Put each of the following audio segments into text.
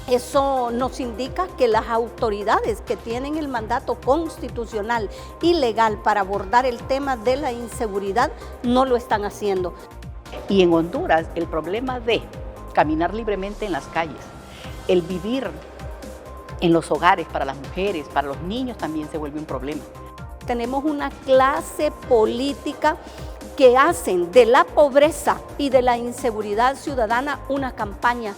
Eso nos indica que las autoridades que tienen el mandato constitucional y legal para abordar el tema de la inseguridad no lo están haciendo. Y en Honduras el problema de caminar libremente en las calles, el vivir en los hogares para las mujeres, para los niños también se vuelve un problema. Tenemos una clase política que hacen de la pobreza y de la inseguridad ciudadana una campaña.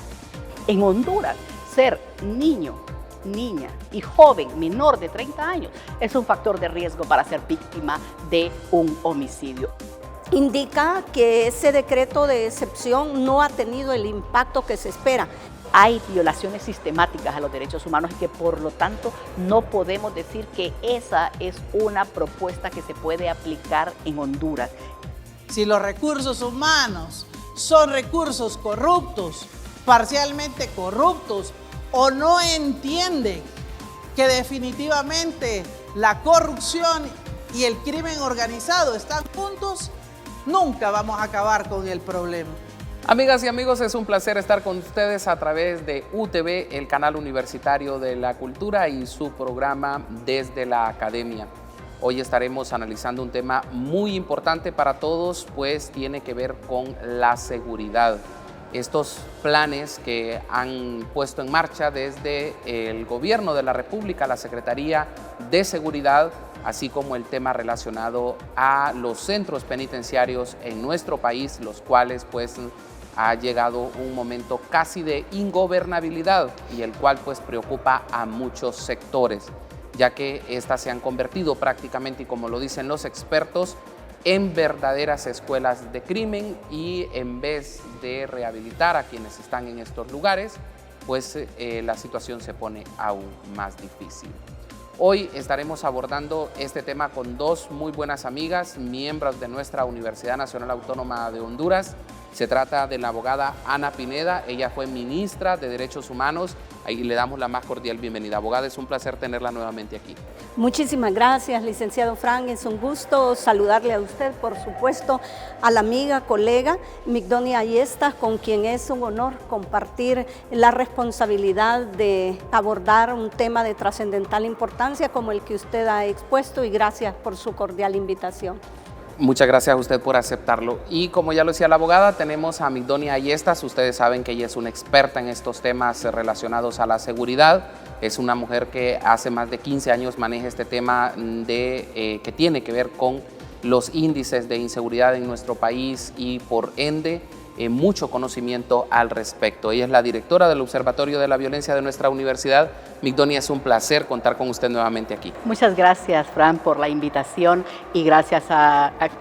En Honduras, ser niño, niña y joven menor de 30 años es un factor de riesgo para ser víctima de un homicidio. Indica que ese decreto de excepción no ha tenido el impacto que se espera. Hay violaciones sistemáticas a los derechos humanos y que por lo tanto no podemos decir que esa es una propuesta que se puede aplicar en Honduras. Si los recursos humanos son recursos corruptos, parcialmente corruptos, o no entienden que definitivamente la corrupción y el crimen organizado están juntos, nunca vamos a acabar con el problema. Amigas y amigos, es un placer estar con ustedes a través de UTV, el canal universitario de la cultura y su programa Desde la Academia. Hoy estaremos analizando un tema muy importante para todos, pues tiene que ver con la seguridad. Estos planes que han puesto en marcha desde el Gobierno de la República, la Secretaría de Seguridad, así como el tema relacionado a los centros penitenciarios en nuestro país, los cuales pues ha llegado un momento casi de ingobernabilidad y el cual pues preocupa a muchos sectores, ya que estas se han convertido prácticamente, y como lo dicen los expertos, en verdaderas escuelas de crimen, y en vez de rehabilitar a quienes están en estos lugares, pues la situación se pone aún más difícil. Hoy estaremos abordando este tema con dos muy buenas amigas, miembros de nuestra Universidad Nacional Autónoma de Honduras. Se trata de la abogada Ana Pineda, ella fue ministra de Derechos Humanos, y le damos la más cordial bienvenida. Abogada, es un placer tenerla nuevamente aquí. Muchísimas gracias, licenciado Frank, es un gusto saludarle a usted, por supuesto, a la amiga, colega Migdonia Ayestas, con quien es un honor compartir la responsabilidad de abordar un tema de trascendental importancia como el que usted ha expuesto, y gracias por su cordial invitación. Muchas gracias a usted por aceptarlo. Y como ya lo decía la abogada, tenemos a Migdonia Ayestas. Ustedes saben que ella es una experta en estos temas relacionados a la seguridad. Es una mujer que hace más de 15 años maneja este tema que tiene que ver con los índices de inseguridad en nuestro país y por ende mucho conocimiento al respecto. Ella es la directora del Observatorio de la Violencia de nuestra universidad. Migdonia, es un placer contar con usted nuevamente aquí. Muchas gracias, Fran, por la invitación y gracias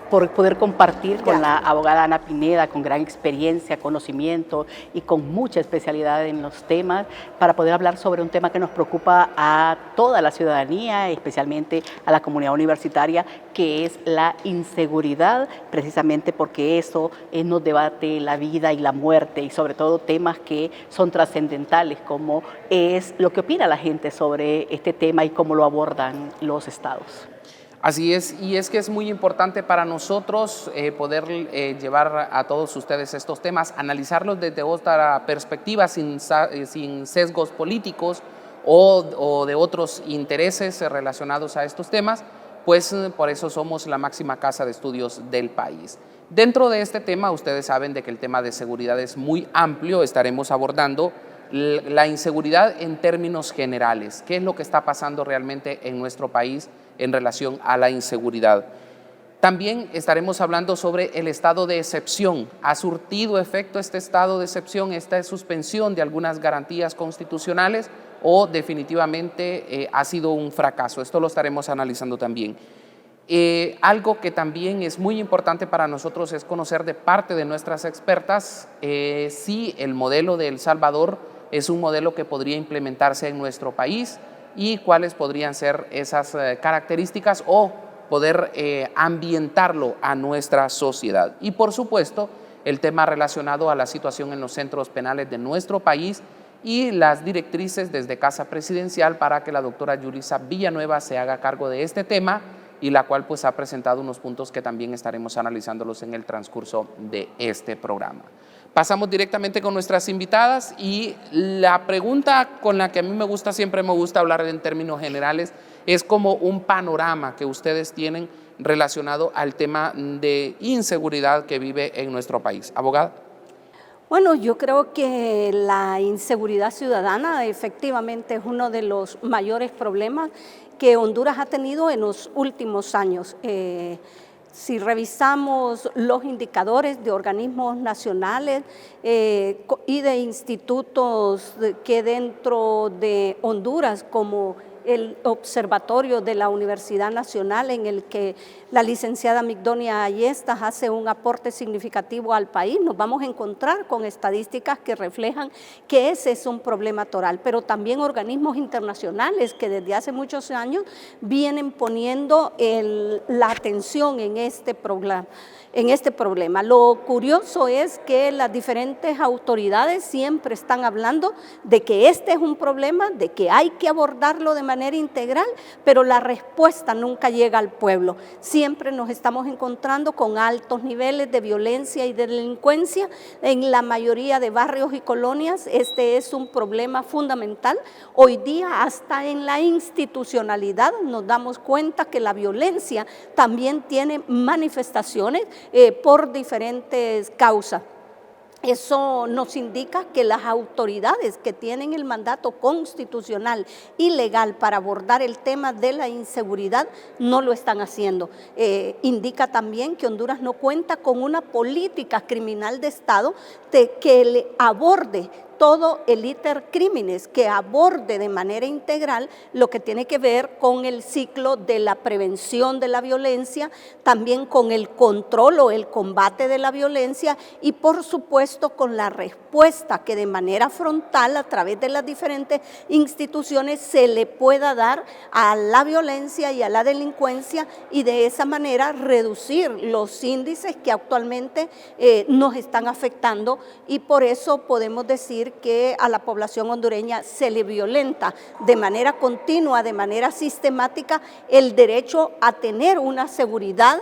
por poder compartir con la abogada Ana Pineda, con gran experiencia, conocimiento y con mucha especialidad en los temas, para poder hablar sobre un tema que nos preocupa a toda la ciudadanía, especialmente a la comunidad universitaria, que es la inseguridad, precisamente porque eso nos debate la vida y la muerte, y sobre todo temas que son trascendentales, como es lo que opina la gente sobre este tema y cómo lo abordan los estados. Así es, y es que es muy importante para nosotros poder llevar a todos ustedes estos temas, analizarlos desde otra perspectiva, sin sesgos políticos o de otros intereses relacionados a estos temas, pues por eso somos la máxima casa de estudios del país. Dentro de este tema, ustedes saben de que el tema de seguridad es muy amplio. Estaremos abordando la inseguridad en términos generales. ¿Qué es lo que está pasando realmente en nuestro país en relación a la inseguridad? También estaremos hablando sobre el estado de excepción. ¿Ha surtido efecto este estado de excepción, esta suspensión de algunas garantías constitucionales, o definitivamente ha sido un fracaso? Esto lo estaremos analizando también. Algo que también es muy importante para nosotros es conocer de parte de nuestras expertas si el modelo de El Salvador es un modelo que podría implementarse en nuestro país y cuáles podrían ser esas características o poder ambientarlo a nuestra sociedad. Y por supuesto, el tema relacionado a la situación en los centros penales de nuestro país y las directrices desde Casa Presidencial para que la doctora Yulisa Villanueva se haga cargo de este tema, y la cual pues ha presentado unos puntos que también estaremos analizándolos en el transcurso de este programa. Pasamos directamente con nuestras invitadas y la pregunta con la que a mí siempre me gusta hablar en términos generales es como un panorama que ustedes tienen relacionado al tema de inseguridad que vive en nuestro país. Abogada. Bueno, yo creo que la inseguridad ciudadana efectivamente es uno de los mayores problemas que Honduras ha tenido en los últimos años. Si revisamos los indicadores de organismos nacionales y de institutos que dentro de Honduras, como el observatorio de la Universidad Nacional, en el que la licenciada Migdonia Ayestas hace un aporte significativo al país, nos vamos a encontrar con estadísticas que reflejan que ese es un problema toral, pero también organismos internacionales que desde hace muchos años vienen poniendo la atención en este problema. Lo curioso es que las diferentes autoridades siempre están hablando de que este es un problema, de que hay que abordarlo de manera integral, pero la respuesta nunca llega al pueblo. Siempre nos estamos encontrando con altos niveles de violencia y de delincuencia en la mayoría de barrios y colonias. Este es un problema fundamental. Hoy día hasta en la institucionalidad nos damos cuenta que la violencia también tiene manifestaciones por diferentes causas. Eso nos indica que las autoridades que tienen el mandato constitucional y legal para abordar el tema de la inseguridad no lo están haciendo. Indica también que Honduras no cuenta con una política criminal de Estado que le aborde todo el iter crímenes, que aborde de manera integral lo que tiene que ver con el ciclo de la prevención de la violencia, también con el control o el combate de la violencia y por supuesto con la respuesta que de manera frontal a través de las diferentes instituciones se le pueda dar a la violencia y a la delincuencia y de esa manera reducir los índices que actualmente nos están afectando y por eso podemos decir que a la población hondureña se le violenta de manera continua, de manera sistemática, el derecho a tener una seguridad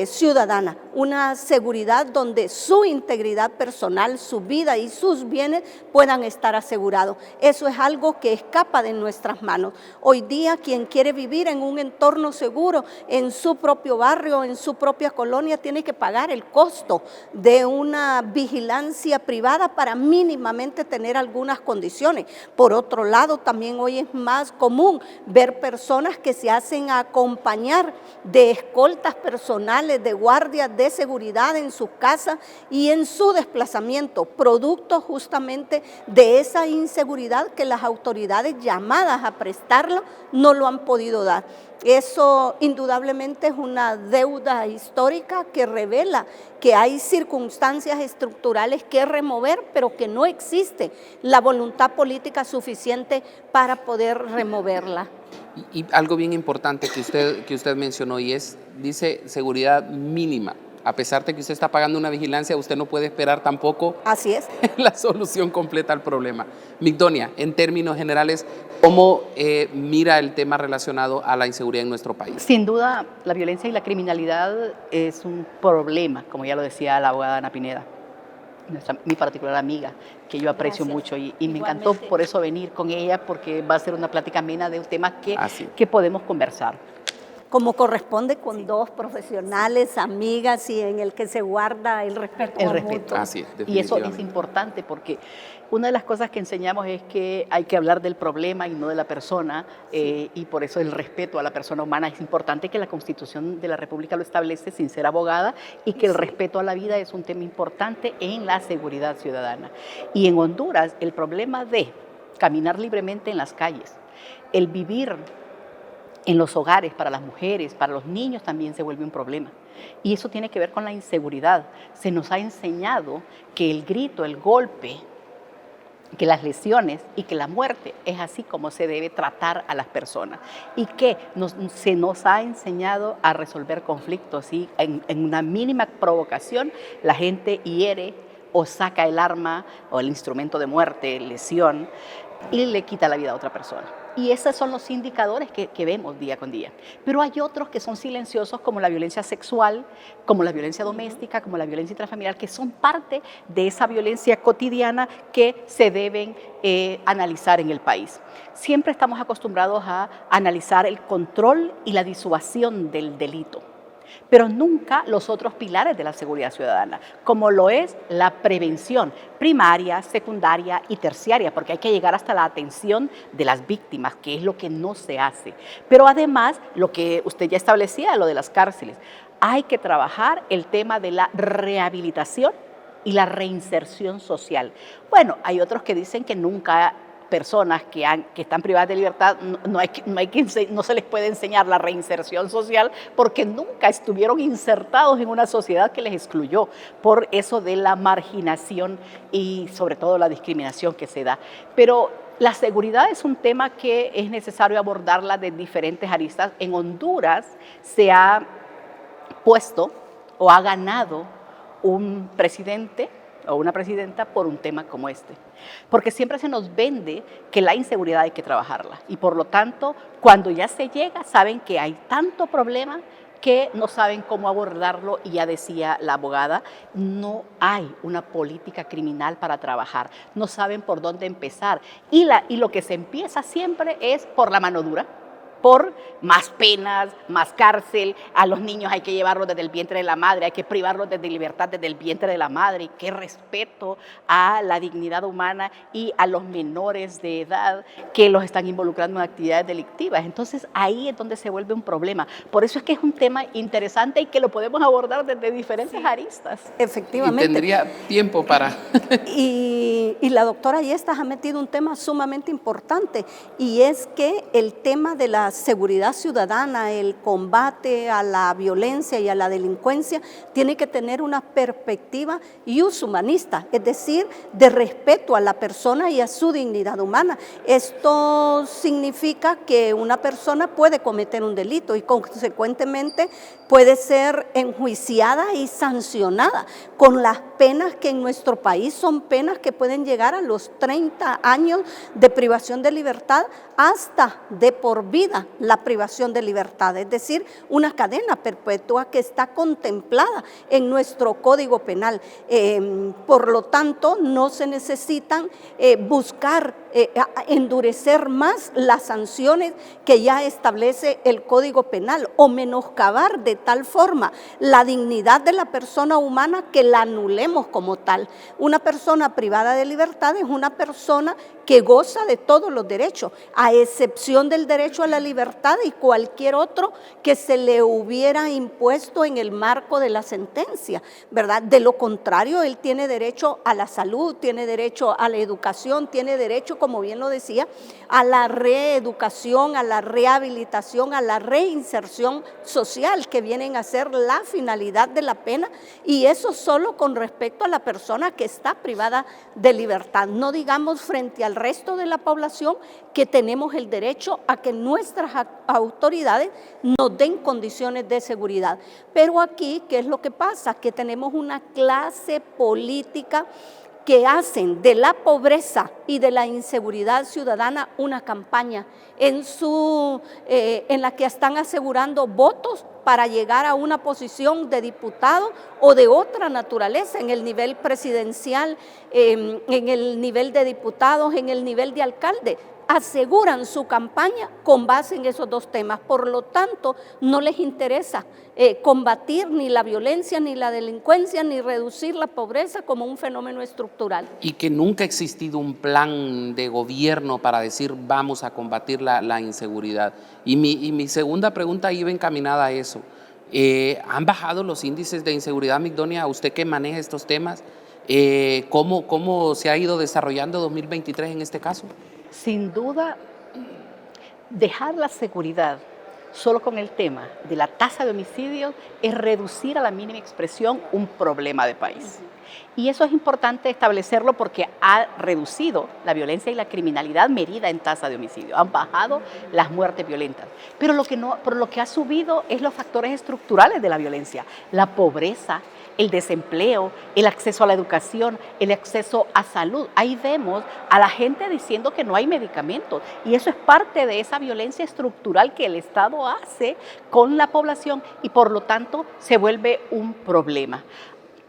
ciudadana, una seguridad donde su integridad personal, su vida y sus bienes puedan estar asegurados. Eso es algo que escapa de nuestras manos. Hoy día quien quiere vivir en un entorno seguro, en su propio barrio, en su propia colonia, tiene que pagar el costo de una vigilancia privada para mínimamente tener algunas condiciones. Por otro lado, también hoy es más común ver personas que se hacen acompañar de escoltas personales, de guardias de seguridad en sus casas y en su desplazamiento, producto justamente de esa inseguridad que las autoridades llamadas a prestarlo no lo han podido dar. Eso indudablemente es una deuda histórica que revela que hay circunstancias estructurales que remover, pero que no existe la voluntad política suficiente para poder removerla. Y algo bien importante que usted mencionó y dice seguridad mínima. A pesar de que usted está pagando una vigilancia, usted no puede esperar tampoco. Así es. La solución completa al problema. Migdonia, en términos generales, ¿cómo mira el tema relacionado a la inseguridad en nuestro país? Sin duda, la violencia y la criminalidad es un problema, como ya lo decía la abogada Ana Pineda, mi particular amiga, que yo aprecio mucho y me encantó por eso venir con ella, porque va a ser una plática amena de un tema que podemos conversar. Como corresponde con dos profesionales, amigas y en el que se guarda el respeto. El respeto. Así es, y eso es importante porque una de las cosas que enseñamos es que hay que hablar del problema y no de la persona, y por eso el respeto a la persona humana es importante, que la Constitución de la República lo establece sin ser abogada, y que el respeto a la vida es un tema importante en la seguridad ciudadana. Y en Honduras el problema de caminar libremente en las calles, el vivir en los hogares para las mujeres, para los niños también se vuelve un problema. Y eso tiene que ver con la inseguridad. Se nos ha enseñado que el grito, el golpe, que las lesiones y que la muerte es así como se debe tratar a las personas. Y que se nos ha enseñado a resolver conflictos. ¿Sí? En una mínima provocación la gente hiere o saca el arma o el instrumento de muerte, lesión, y le quita la vida a otra persona. Y esos son los indicadores que vemos día con día. Pero hay otros que son silenciosos, como la violencia sexual, como la violencia doméstica, como la violencia intrafamiliar, que son parte de esa violencia cotidiana que se deben analizar en el país. Siempre estamos acostumbrados a analizar el control y la disuasión del delito, pero nunca los otros pilares de la seguridad ciudadana, como lo es la prevención primaria, secundaria y terciaria, porque hay que llegar hasta la atención de las víctimas, que es lo que no se hace. Pero además, lo que usted ya establecía, lo de las cárceles, hay que trabajar el tema de la rehabilitación y la reinserción social. Bueno, hay otros que dicen que nunca personas que están privadas de libertad, no se les puede enseñar la reinserción social porque nunca estuvieron insertados en una sociedad que les excluyó por eso de la marginación y sobre todo la discriminación que se da. Pero la seguridad es un tema que es necesario abordarla de diferentes aristas. En Honduras se ha puesto o ha ganado un presidente o una presidenta por un tema como este. Porque siempre se nos vende que la inseguridad hay que trabajarla. Y por lo tanto, cuando ya se llega, saben que hay tanto problema que no saben cómo abordarlo. Y ya decía la abogada, no hay una política criminal para trabajar. No saben por dónde empezar. Y lo que se empieza siempre es por la mano dura, por más penas, más cárcel, a los niños hay que llevarlos desde el vientre de la madre, hay que privarlos de libertad desde el vientre de la madre, qué respeto a la dignidad humana y a los menores de edad que los están involucrando en actividades delictivas. Entonces ahí es donde se vuelve un problema. Por eso es que es un tema interesante y que lo podemos abordar desde diferentes aristas. Efectivamente. Y tendría tiempo para... Y la doctora Ayestas ha metido un tema sumamente importante, y es que el tema de la seguridad ciudadana, el combate a la violencia y a la delincuencia, tiene que tener una perspectiva ius humanista, es decir, de respeto a la persona y a su dignidad humana. Esto significa que una persona puede cometer un delito y consecuentemente puede ser enjuiciada y sancionada con las penas que en nuestro país son penas que pueden llegar a los 30 años de privación de libertad hasta de por vida la privación de libertad, es decir, una cadena perpetua que está contemplada en nuestro Código Penal. Por lo tanto, no se necesitan buscar endurecer más las sanciones que ya establece el Código Penal o menoscabar de tal forma la dignidad de la persona humana que la anulemos como tal. Una persona privada de libertad es una persona que goza de todos los derechos, a excepción del derecho a la libertad y cualquier otro que se le hubiera impuesto en el marco de la sentencia, ¿verdad? De lo contrario, él tiene derecho a la salud, tiene derecho a la educación, tiene derecho, como bien lo decía, a la reeducación, a la rehabilitación, a la reinserción social, que vienen a ser la finalidad de la pena, y eso solo con respecto a la persona que está privada de libertad. No digamos frente al resto de la población que tenemos el derecho a que nuestras autoridades nos den condiciones de seguridad. Pero aquí, ¿qué es lo que pasa? Que tenemos una clase política que hacen de la pobreza y de la inseguridad ciudadana una campaña en la que están asegurando votos para llegar a una posición de diputado o de otra naturaleza en el nivel presidencial, en el nivel de diputados, en el nivel de alcalde. Aseguran su campaña con base en esos dos temas. Por lo tanto, no les interesa combatir ni la violencia, ni la delincuencia, ni reducir la pobreza como un fenómeno estructural. Y que nunca ha existido un plan de gobierno para decir vamos a combatir la inseguridad. Y mi segunda pregunta iba encaminada a eso. ¿Han bajado los índices de inseguridad, Migdonia? ¿Usted que maneja estos temas? ¿Cómo se ha ido desarrollando 2023 en este caso? Sin duda, dejar la seguridad solo con el tema de la tasa de homicidios es reducir a la mínima expresión un problema de país. Y eso es importante establecerlo porque ha reducido la violencia y la criminalidad medida en tasa de homicidio. Han bajado las muertes violentas. Pero lo que ha subido es los factores estructurales de la violencia. La pobreza, el desempleo, el acceso a la educación, el acceso a salud. Ahí vemos a la gente diciendo que no hay medicamentos y eso es parte de esa violencia estructural que el Estado hace con la población y por lo tanto se vuelve un problema.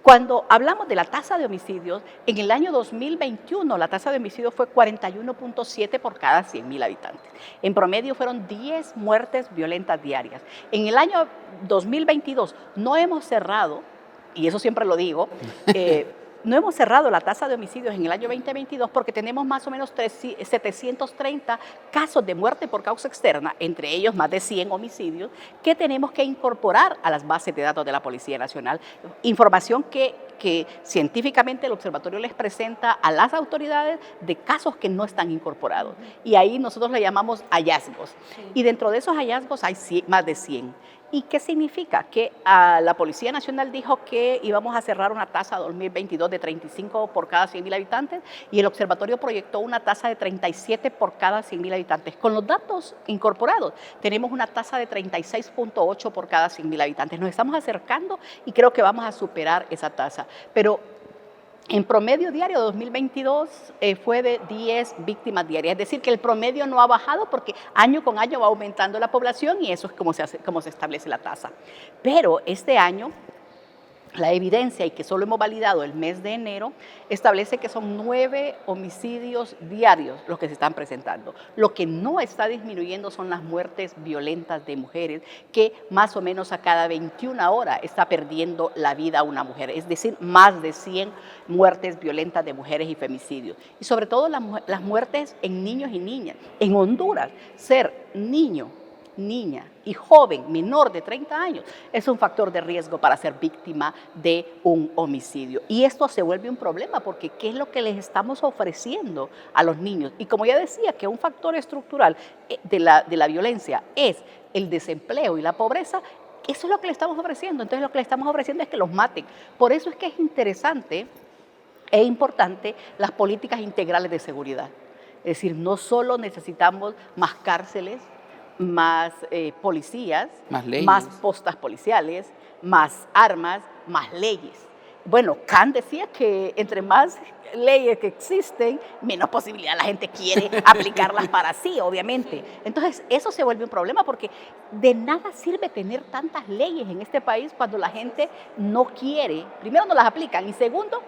Cuando hablamos de la tasa de homicidios, en el año 2021 la tasa de homicidios fue 41.7 por cada 100.000 habitantes. En promedio fueron 10 muertes violentas diarias. En el año 2022 no hemos cerrado, y eso siempre lo digo, no hemos cerrado la tasa de homicidios en el año 2022 porque tenemos más o menos 730 casos de muerte por causa externa, entre ellos más de 100 homicidios, que tenemos que incorporar a las bases de datos de la Policía Nacional. Información que científicamente el observatorio les presenta a las autoridades de casos que no están incorporados. Y ahí nosotros le llamamos hallazgos. Y dentro de esos hallazgos hay más de 100. ¿Y qué significa? Que la Policía Nacional dijo que íbamos a cerrar una tasa 2022 de 35 por cada 100.000 habitantes y el observatorio proyectó una tasa de 37 por cada 100.000 habitantes. Con los datos incorporados tenemos una tasa de 36.8 por cada 100.000 habitantes. Nos estamos acercando y creo que vamos a superar esa tasa. Pero en promedio diario de 2022 fue de 10 víctimas diarias, es decir, que el promedio no ha bajado porque año con año va aumentando la población y eso es como se establece la tasa. Pero este año la evidencia, y que solo hemos validado el mes de enero, establece que son 9 homicidios diarios los que se están presentando. Lo que no está disminuyendo son las muertes violentas de mujeres, que más o menos a cada 21 horas está perdiendo la vida una mujer, es decir, más de 100 muertes violentas de mujeres y femicidios. Y sobre todo las muertes en niños y niñas. En Honduras, ser niña y joven, menor de 30 años, es un factor de riesgo para ser víctima de un homicidio. Y esto se vuelve un problema porque ¿qué es lo que les estamos ofreciendo a los niños? Y como ya decía, que un factor estructural de la violencia es el desempleo y la pobreza, eso es lo que le estamos ofreciendo. Entonces lo que le estamos ofreciendo es que los maten. Por eso es que es interesante e importante las políticas integrales de seguridad. Es decir, no solo necesitamos más cárceles, más policías, más postas policiales, más armas, más leyes. Bueno, Kant decía que entre más leyes que existen, menos posibilidad la gente quiere aplicarlas para sí, obviamente. Entonces, eso se vuelve un problema porque de nada sirve tener tantas leyes en este país cuando la gente no quiere, primero no las aplican y segundo,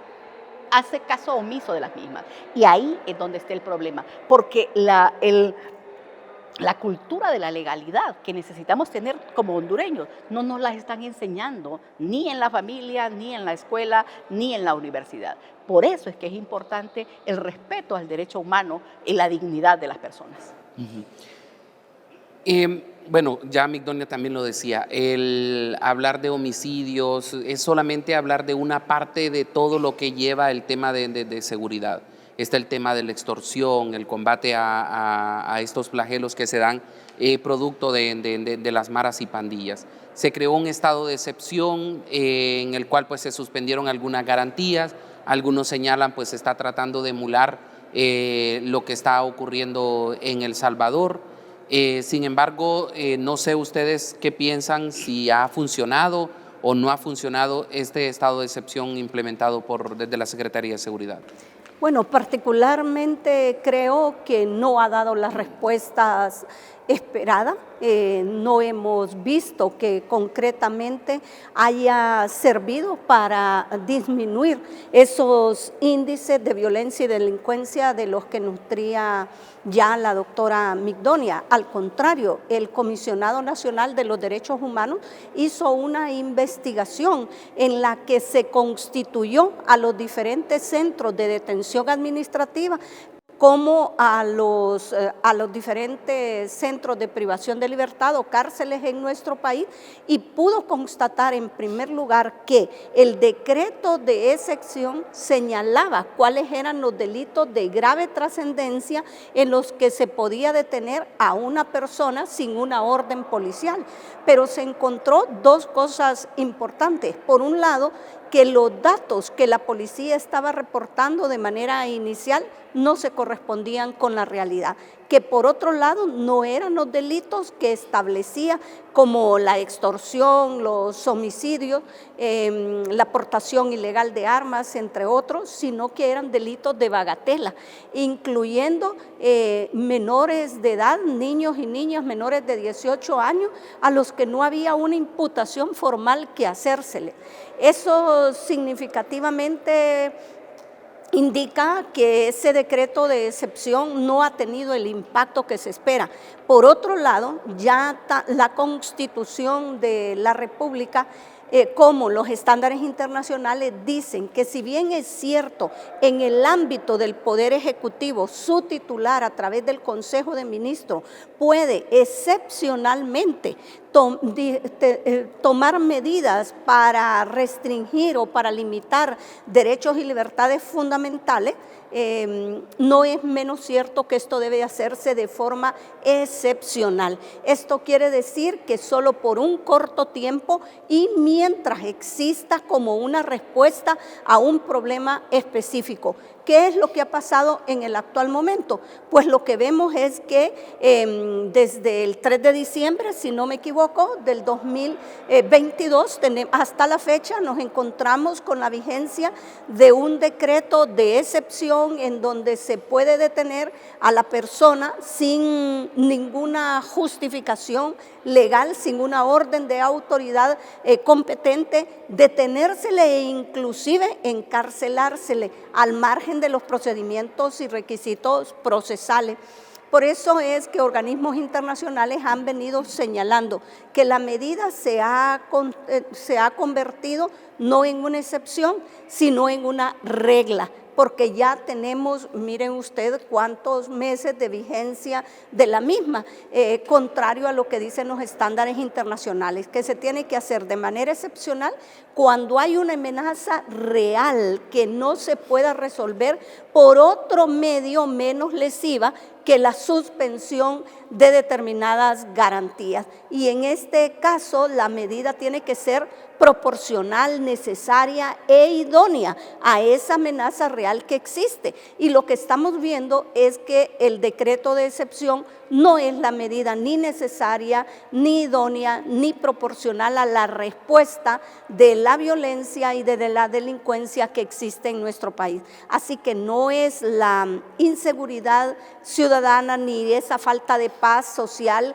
hace caso omiso de las mismas. Y ahí es donde está el problema, porque la cultura de la legalidad que necesitamos tener como hondureños no nos la están enseñando ni en la familia, ni en la escuela, ni en la universidad. Por eso es que es importante el respeto al derecho humano y la dignidad de las personas. Bueno, ya Migdonia también lo decía, el hablar de homicidios es solamente hablar de una parte de todo lo que lleva el tema de seguridad. Está el tema de la extorsión, el combate a estos flagelos que se dan producto de las maras y pandillas. Se creó un estado de excepción en el cual pues, se suspendieron algunas garantías. Algunos señalan pues se está tratando de emular lo que está ocurriendo en El Salvador. Sin embargo, no sé ustedes qué piensan, si ha funcionado o no ha funcionado este estado de excepción implementado desde la Secretaría de Seguridad. Bueno, particularmente creo que no ha dado las respuestas esperadas. No hemos visto que concretamente haya servido para disminuir esos índices de violencia y delincuencia de los que nutría ya la doctora Migdonia. Al contrario, el Comisionado Nacional de los Derechos Humanos hizo una investigación en la que se constituyó a los diferentes centros de detención administrativa como a los diferentes centros de privación de libertad o cárceles en nuestro país y pudo constatar en primer lugar que el decreto de excepción señalaba cuáles eran los delitos de grave trascendencia en los que se podía detener a una persona sin una orden policial. Pero se encontró dos cosas importantes. Por un lado, que los datos que la policía estaba reportando de manera inicial no se correspondían con la realidad, que por otro lado no eran los delitos que establecía como la extorsión, los homicidios, la portación ilegal de armas, entre otros, sino que eran delitos de bagatela, incluyendo menores de edad, niños y niñas menores de 18 años, a los que no había una imputación formal que hacérsele. Eso significativamente indica que ese decreto de excepción no ha tenido el impacto que se espera. Por otro lado, ya la Constitución de la República, como los estándares internacionales, dicen que si bien es cierto en el ámbito del Poder Ejecutivo, su titular a través del Consejo de Ministros puede excepcionalmente tomar medidas para restringir o para limitar derechos y libertades fundamentales, no es menos cierto que esto debe hacerse de forma excepcional. Esto quiere decir que solo por un corto tiempo y mientras exista como una respuesta a un problema específico. ¿Qué es lo que ha pasado en el actual momento? Pues lo que vemos es que desde el 3 de diciembre, si no me equivoco, del 2022 hasta la fecha nos encontramos con la vigencia de un decreto de excepción en donde se puede detener a la persona sin ninguna justificación legal, sin una orden de autoridad competente, detenérsele e inclusive encarcelársele al margen de los procedimientos y requisitos procesales. Por eso es que organismos internacionales han venido señalando que la medida se ha convertido no en una excepción, sino en una regla, porque ya tenemos, miren usted, cuántos meses de vigencia de la misma, contrario a lo que dicen los estándares internacionales, que se tiene que hacer de manera excepcional cuando hay una amenaza real que no se pueda resolver por otro medio menos lesiva que la suspensión de determinadas garantías. Y en este caso la medida tiene que ser proporcional, necesaria e idónea a esa amenaza real que existe. Y lo que estamos viendo es que el decreto de excepción no es la medida ni necesaria, ni idónea, ni proporcional a la respuesta de la violencia y de la delincuencia que existe en nuestro país. Así que no es la inseguridad ciudadana ni esa falta de paz social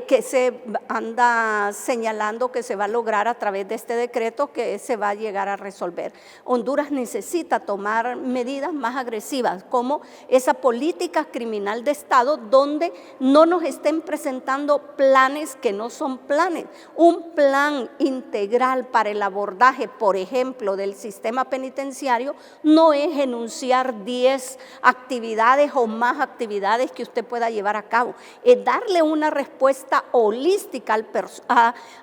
que se anda señalando que se va a lograr a través de este decreto que se va a llegar a resolver. Honduras necesita tomar medidas más agresivas, como esa política criminal de Estado donde no nos estén presentando planes que no son planes. Un plan integral para el abordaje, por ejemplo, del sistema penitenciario no es enunciar 10 actividades o más actividades que usted pueda llevar a cabo, es darle una respuesta holística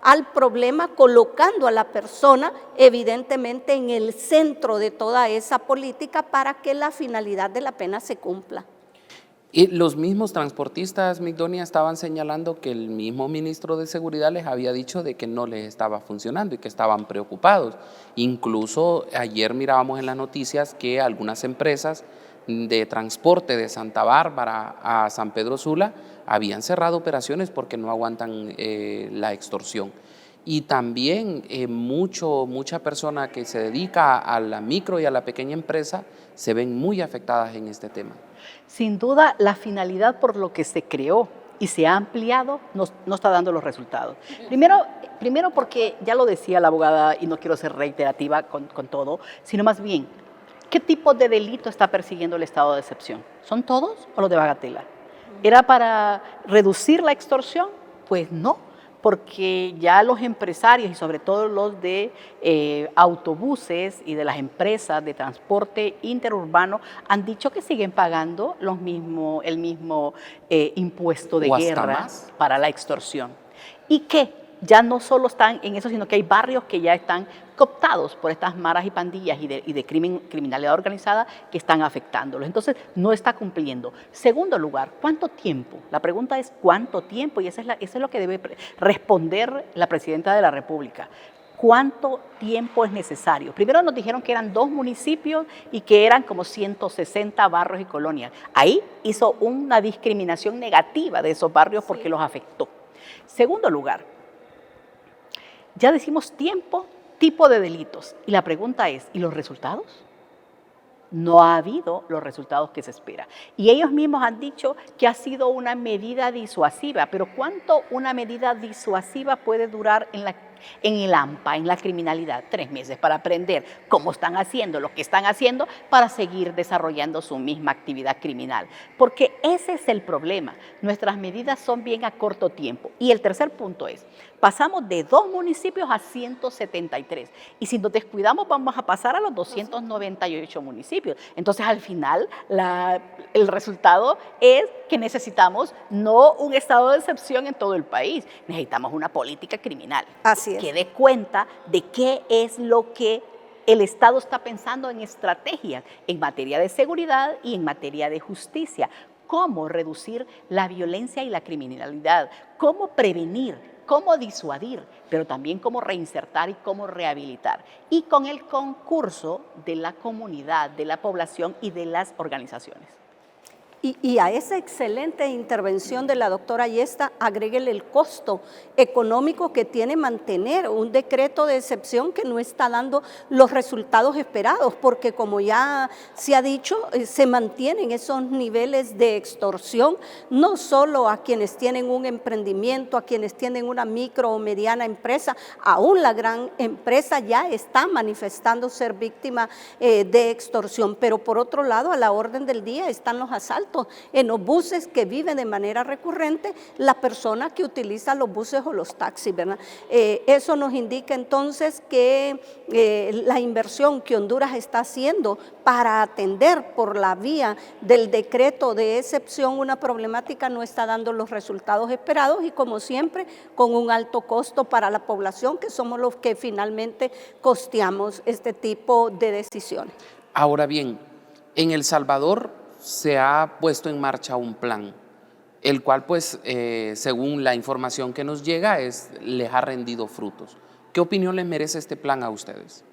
al problema, colocando a la persona evidentemente en el centro de toda esa política para que la finalidad de la pena se cumpla. Y los mismos transportistas, Migdonia, estaban señalando que el mismo ministro de Seguridad les había dicho de que no les estaba funcionando y que estaban preocupados. Incluso ayer mirábamos en las noticias que algunas empresas de transporte de Santa Bárbara a San Pedro Sula habían cerrado operaciones porque no aguantan la extorsión. Y también mucha persona que se dedica a la micro y a la pequeña empresa se ven muy afectadas en este tema. Sin duda, la finalidad por lo que se creó y se ha ampliado no está dando los resultados. Primero porque, ya lo decía la abogada, y no quiero ser reiterativa con todo, sino más bien, ¿qué tipo de delito está persiguiendo el estado de excepción? ¿Son todos o los de bagatela? ¿Era para reducir la extorsión? Pues no, porque ya los empresarios y sobre todo los de autobuses y de las empresas de transporte interurbano han dicho que siguen pagando el mismo impuesto de guerra para la extorsión. Y que ya no solo están en eso, sino que hay barrios que ya están cooptados por estas maras y pandillas y de criminalidad organizada que están afectándolos. Entonces, no está cumpliendo. Segundo lugar, ¿cuánto tiempo? La pregunta es ¿cuánto tiempo? Y eso es lo que debe responder la Presidenta de la República. ¿Cuánto tiempo es necesario? Primero nos dijeron que eran 2 municipios y que eran como 160 barrios y colonias. Ahí hizo una discriminación negativa de esos barrios porque los afectó. Segundo lugar, ya decimos tiempo, tipo de delitos. Y la pregunta es, ¿y los resultados? No ha habido los resultados que se espera. Y ellos mismos han dicho que ha sido una medida disuasiva, pero ¿cuánto una medida disuasiva puede durar en el AMPA, en la criminalidad? 3 meses para aprender cómo están haciendo, lo que están haciendo para seguir desarrollando su misma actividad criminal. Porque ese es el problema. Nuestras medidas son bien a corto tiempo. Y el tercer punto es, pasamos de 2 municipios a 173. Y si nos descuidamos vamos a pasar a los 298 municipios. Entonces al final el resultado es que necesitamos no un estado de excepción en todo el país, necesitamos una política criminal. Así es. Que dé cuenta de qué es lo que el Estado está pensando en estrategias en materia de seguridad y en materia de justicia. Cómo reducir la violencia y la criminalidad, cómo prevenir, cómo disuadir, pero también cómo reinsertar y cómo rehabilitar. Y con el concurso de la comunidad, de la población y de las organizaciones. Y a esa excelente intervención de la doctora Ayesta, agréguele el costo económico que tiene mantener un decreto de excepción que no está dando los resultados esperados, porque como ya se ha dicho, se mantienen esos niveles de extorsión, no solo a quienes tienen un emprendimiento, a quienes tienen una micro o mediana empresa, aún la gran empresa ya está manifestando ser víctima de extorsión, pero por otro lado, a la orden del día están los asaltos en los buses que viven de manera recurrente la persona que utiliza los buses o los taxis, ¿verdad? Eso nos indica entonces que la inversión que Honduras está haciendo para atender por la vía del decreto de excepción una problemática no está dando los resultados esperados y como siempre con un alto costo para la población que somos los que finalmente costeamos este tipo de decisiones. Ahora bien, en El Salvador se ha puesto en marcha un plan, el cual pues según la información que nos llega les ha rendido frutos. ¿Qué opinión les merece este plan a ustedes?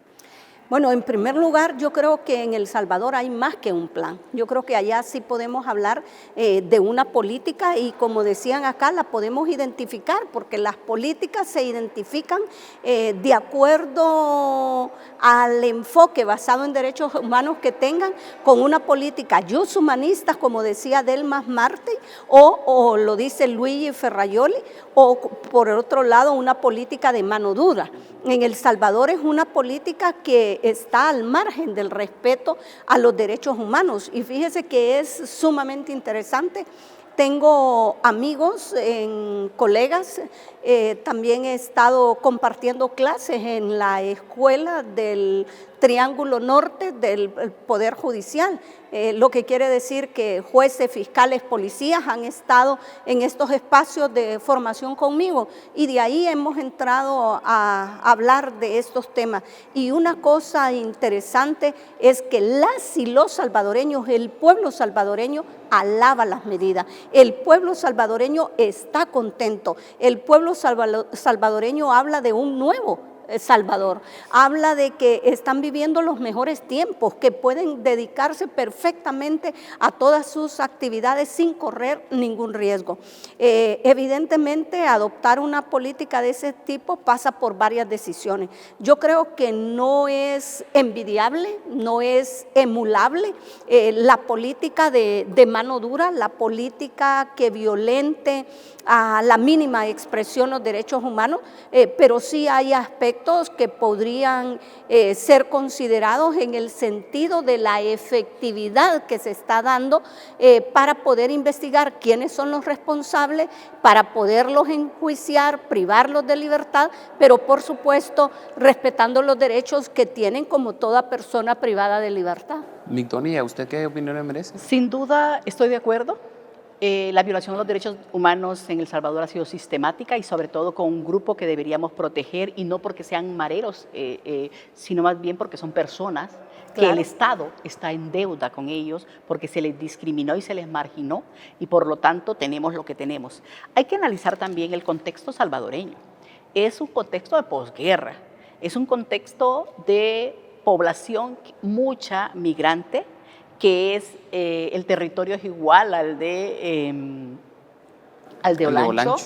Bueno, en primer lugar, yo creo que en El Salvador hay más que un plan. Yo creo que allá sí podemos hablar de una política y como decían acá, la podemos identificar porque las políticas se identifican de acuerdo al enfoque basado en derechos humanos que tengan con una política jus humanistas, como decía Delmas Marte, o lo dice Luigi Ferraioli, o por otro lado una política de mano dura. En El Salvador es una política que está al margen del respeto a los derechos humanos y fíjese que es sumamente interesante. Tengo amigos, colegas, también he estado compartiendo clases en la escuela del Triángulo Norte del Poder Judicial, lo que quiere decir que jueces, fiscales, policías han estado en estos espacios de formación conmigo y de ahí hemos entrado a hablar de estos temas. Y una cosa interesante es que las y los salvadoreños, el pueblo salvadoreño alaba las medidas, el pueblo salvadoreño está contento, el pueblo salvadoreño habla de un nuevo Salvador, habla de que están viviendo los mejores tiempos, que pueden dedicarse perfectamente a todas sus actividades sin correr ningún riesgo. Evidentemente, adoptar una política de ese tipo pasa por varias decisiones. Yo creo que no es envidiable, no es emulable la política de mano dura, la política que violente a la mínima expresión los derechos humanos, pero sí hay aspectos que podrían ser considerados en el sentido de la efectividad que se está dando para poder investigar quiénes son los responsables, para poderlos enjuiciar, privarlos de libertad, pero por supuesto respetando los derechos que tienen como toda persona privada de libertad. Migdonia, ¿usted qué opinión le merece? Sin duda estoy de acuerdo. La violación de los derechos humanos en El Salvador ha sido sistemática y sobre todo con un grupo que deberíamos proteger y no porque sean mareros, sino más bien porque son personas que el Estado está en deuda con ellos porque se les discriminó y se les marginó y por lo tanto tenemos lo que tenemos. Hay que analizar también el contexto salvadoreño. Es un contexto de posguerra. Es un contexto de población mucha migrante, que es el territorio es igual al de Olancho.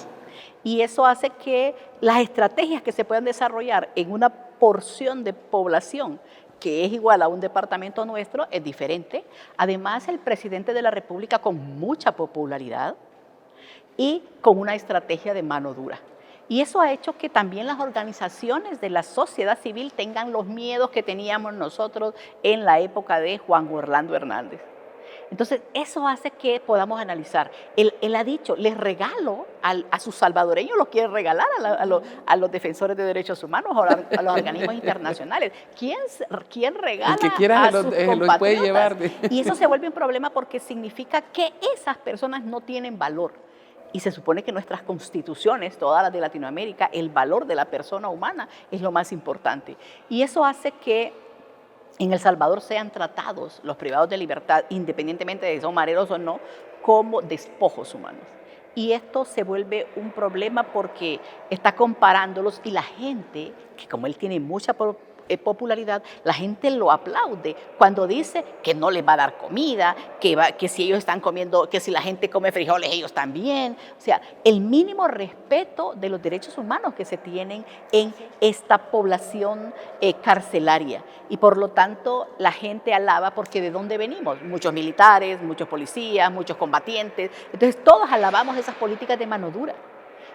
Y eso hace que las estrategias que se puedan desarrollar en una porción de población que es igual a un departamento nuestro es diferente. Además, el presidente de la República con mucha popularidad y con una estrategia de mano dura. Y eso ha hecho que también las organizaciones de la sociedad civil tengan los miedos que teníamos nosotros en la época de Juan Orlando Hernández. Entonces, eso hace que podamos analizar. Él ha dicho, les regalo a sus salvadoreños, los quiere regalar a los defensores de derechos humanos, a los organismos internacionales. ¿Quién regala el que quiera a sus compatriotas? los puede llevar. Y eso se vuelve un problema porque significa que esas personas no tienen valor. Y se supone que nuestras constituciones, todas las de Latinoamérica, el valor de la persona humana es lo más importante. Y eso hace que en El Salvador sean tratados los privados de libertad, independientemente de si son mareros o no, como despojos humanos. Y esto se vuelve un problema porque está comparándolos y la gente, que como él tiene mucha popularidad, la gente lo aplaude cuando dice que no les va a dar comida, que si ellos están comiendo, que si la gente come frijoles, ellos también. O sea, el mínimo respeto de los derechos humanos que se tienen en esta población carcelaria. Y por lo tanto, la gente alaba porque ¿de dónde venimos? Muchos militares, muchos policías, muchos combatientes. Entonces, todos alabamos esas políticas de mano dura.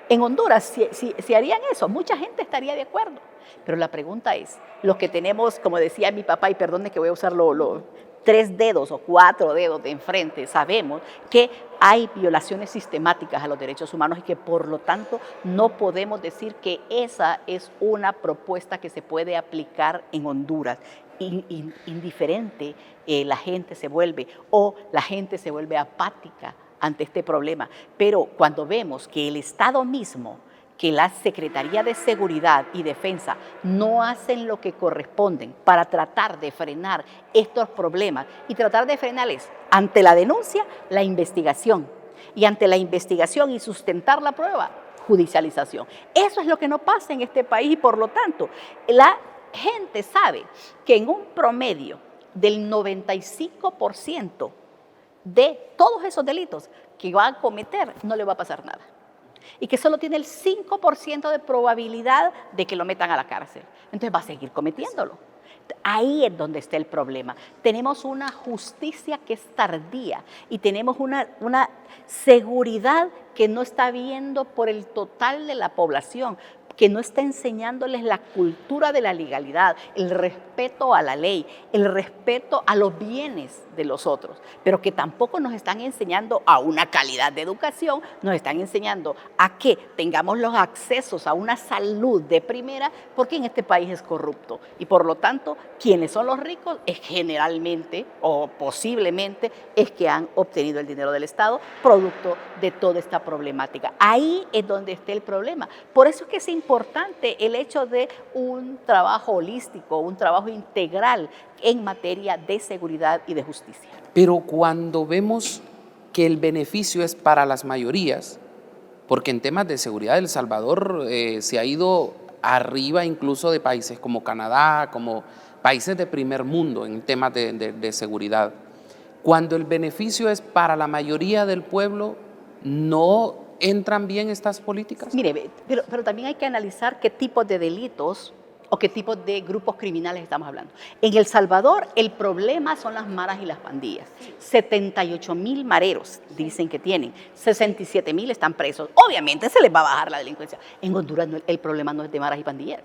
En Honduras, si harían eso, mucha gente estaría de acuerdo. Pero la pregunta es, los que tenemos, como decía mi papá, y perdone que voy a usar los 3 dedos o 4 dedos de enfrente, sabemos que hay violaciones sistemáticas a los derechos humanos y que por lo tanto no podemos decir que esa es una propuesta que se puede aplicar en Honduras. Indiferente la gente se vuelve o la gente se vuelve apática ante este problema. Pero cuando vemos que el Estado mismo, que la Secretaría de Seguridad y Defensa no hacen lo que corresponden para tratar de frenar estos problemas, y tratar de frenarles ante la denuncia, la investigación, y ante la investigación y sustentar la prueba, judicialización. Eso es lo que no pasa en este país y por lo tanto la gente sabe que en un promedio del 95% de todos esos delitos que va a cometer no le va a pasar nada. Y que solo tiene el 5% de probabilidad de que lo metan a la cárcel. Entonces va a seguir cometiéndolo. Ahí es donde está el problema. Tenemos una justicia que es tardía y tenemos una seguridad que no está viendo por el total de la población, que no está enseñándoles la cultura de la legalidad, el respeto a la ley, el respeto a los bienes de los otros, pero que tampoco nos están enseñando a una calidad de educación, nos están enseñando a que tengamos los accesos a una salud de primera, porque en este país es corrupto y por lo tanto quienes son los ricos es generalmente o posiblemente es que han obtenido el dinero del Estado producto de toda esta problemática. Ahí es donde está el problema. Por eso es que es importante el hecho de un trabajo holístico, un trabajo integral en materia de seguridad y de justicia. Pero cuando vemos que el beneficio es para las mayorías, porque en temas de seguridad El Salvador se ha ido arriba incluso de países como Canadá, como países de primer mundo en temas de seguridad. Cuando el beneficio es para la mayoría del pueblo, ¿no entran bien estas políticas? Mire, pero también hay que analizar qué tipos de delitos o qué tipos de grupos criminales estamos hablando. En El Salvador el problema son las maras y las pandillas. 78,000 mareros dicen que tienen, 67,000 están presos. Obviamente se les va a bajar la delincuencia. En Honduras el problema no es de maras y pandilleras.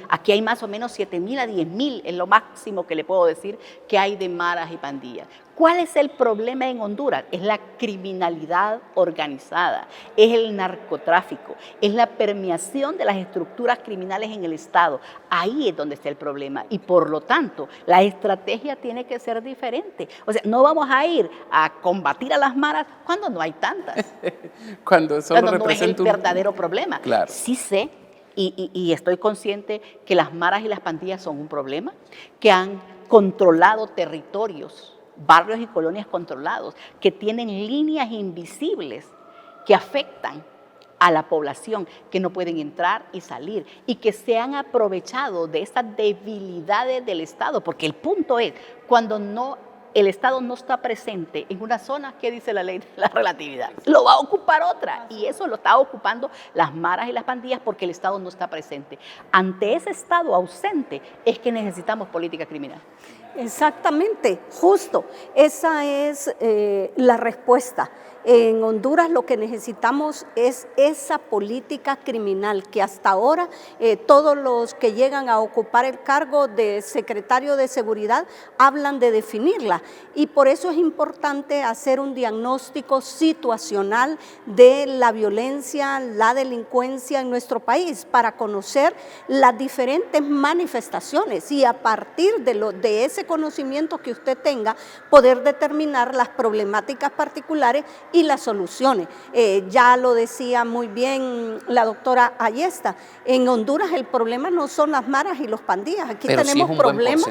Aquí hay más o menos 7,000 a 10,000, es lo máximo que le puedo decir que hay de maras y pandillas. ¿Cuál es el problema en Honduras? Es la criminalidad organizada, es el narcotráfico, es la permeación de las estructuras criminales en el Estado. Ahí es donde está el problema y por lo tanto la estrategia tiene que ser diferente. O sea, no vamos a ir a combatir a las maras cuando no hay tantas. Cuando no es el verdadero problema. Claro. Sí sé. Y estoy consciente que las maras y las pandillas son un problema, que han controlado territorios, barrios y colonias controlados, que tienen líneas invisibles que afectan a la población, que no pueden entrar y salir y que se han aprovechado de estas debilidades del Estado, porque el punto es, cuando el Estado no está presente en una zona, ¿qué dice la ley de la relatividad? Lo va a ocupar otra, y eso lo está ocupando las maras y las pandillas porque el Estado no está presente. Ante ese Estado ausente es que necesitamos política criminal. Exactamente, justo, esa es la respuesta. En Honduras lo que necesitamos es esa política criminal que hasta ahora todos los que llegan a ocupar el cargo de secretario de Seguridad hablan de definirla, y por eso es importante hacer un diagnóstico situacional de la violencia, la delincuencia en nuestro país, para conocer las diferentes manifestaciones y a partir de ese conocimiento que usted tenga, poder determinar las problemáticas particulares y las soluciones. Ya lo decía muy bien la doctora Ayesta, en Honduras el problema no son las maras y los pandillas, aquí pero tenemos sí es un problemas,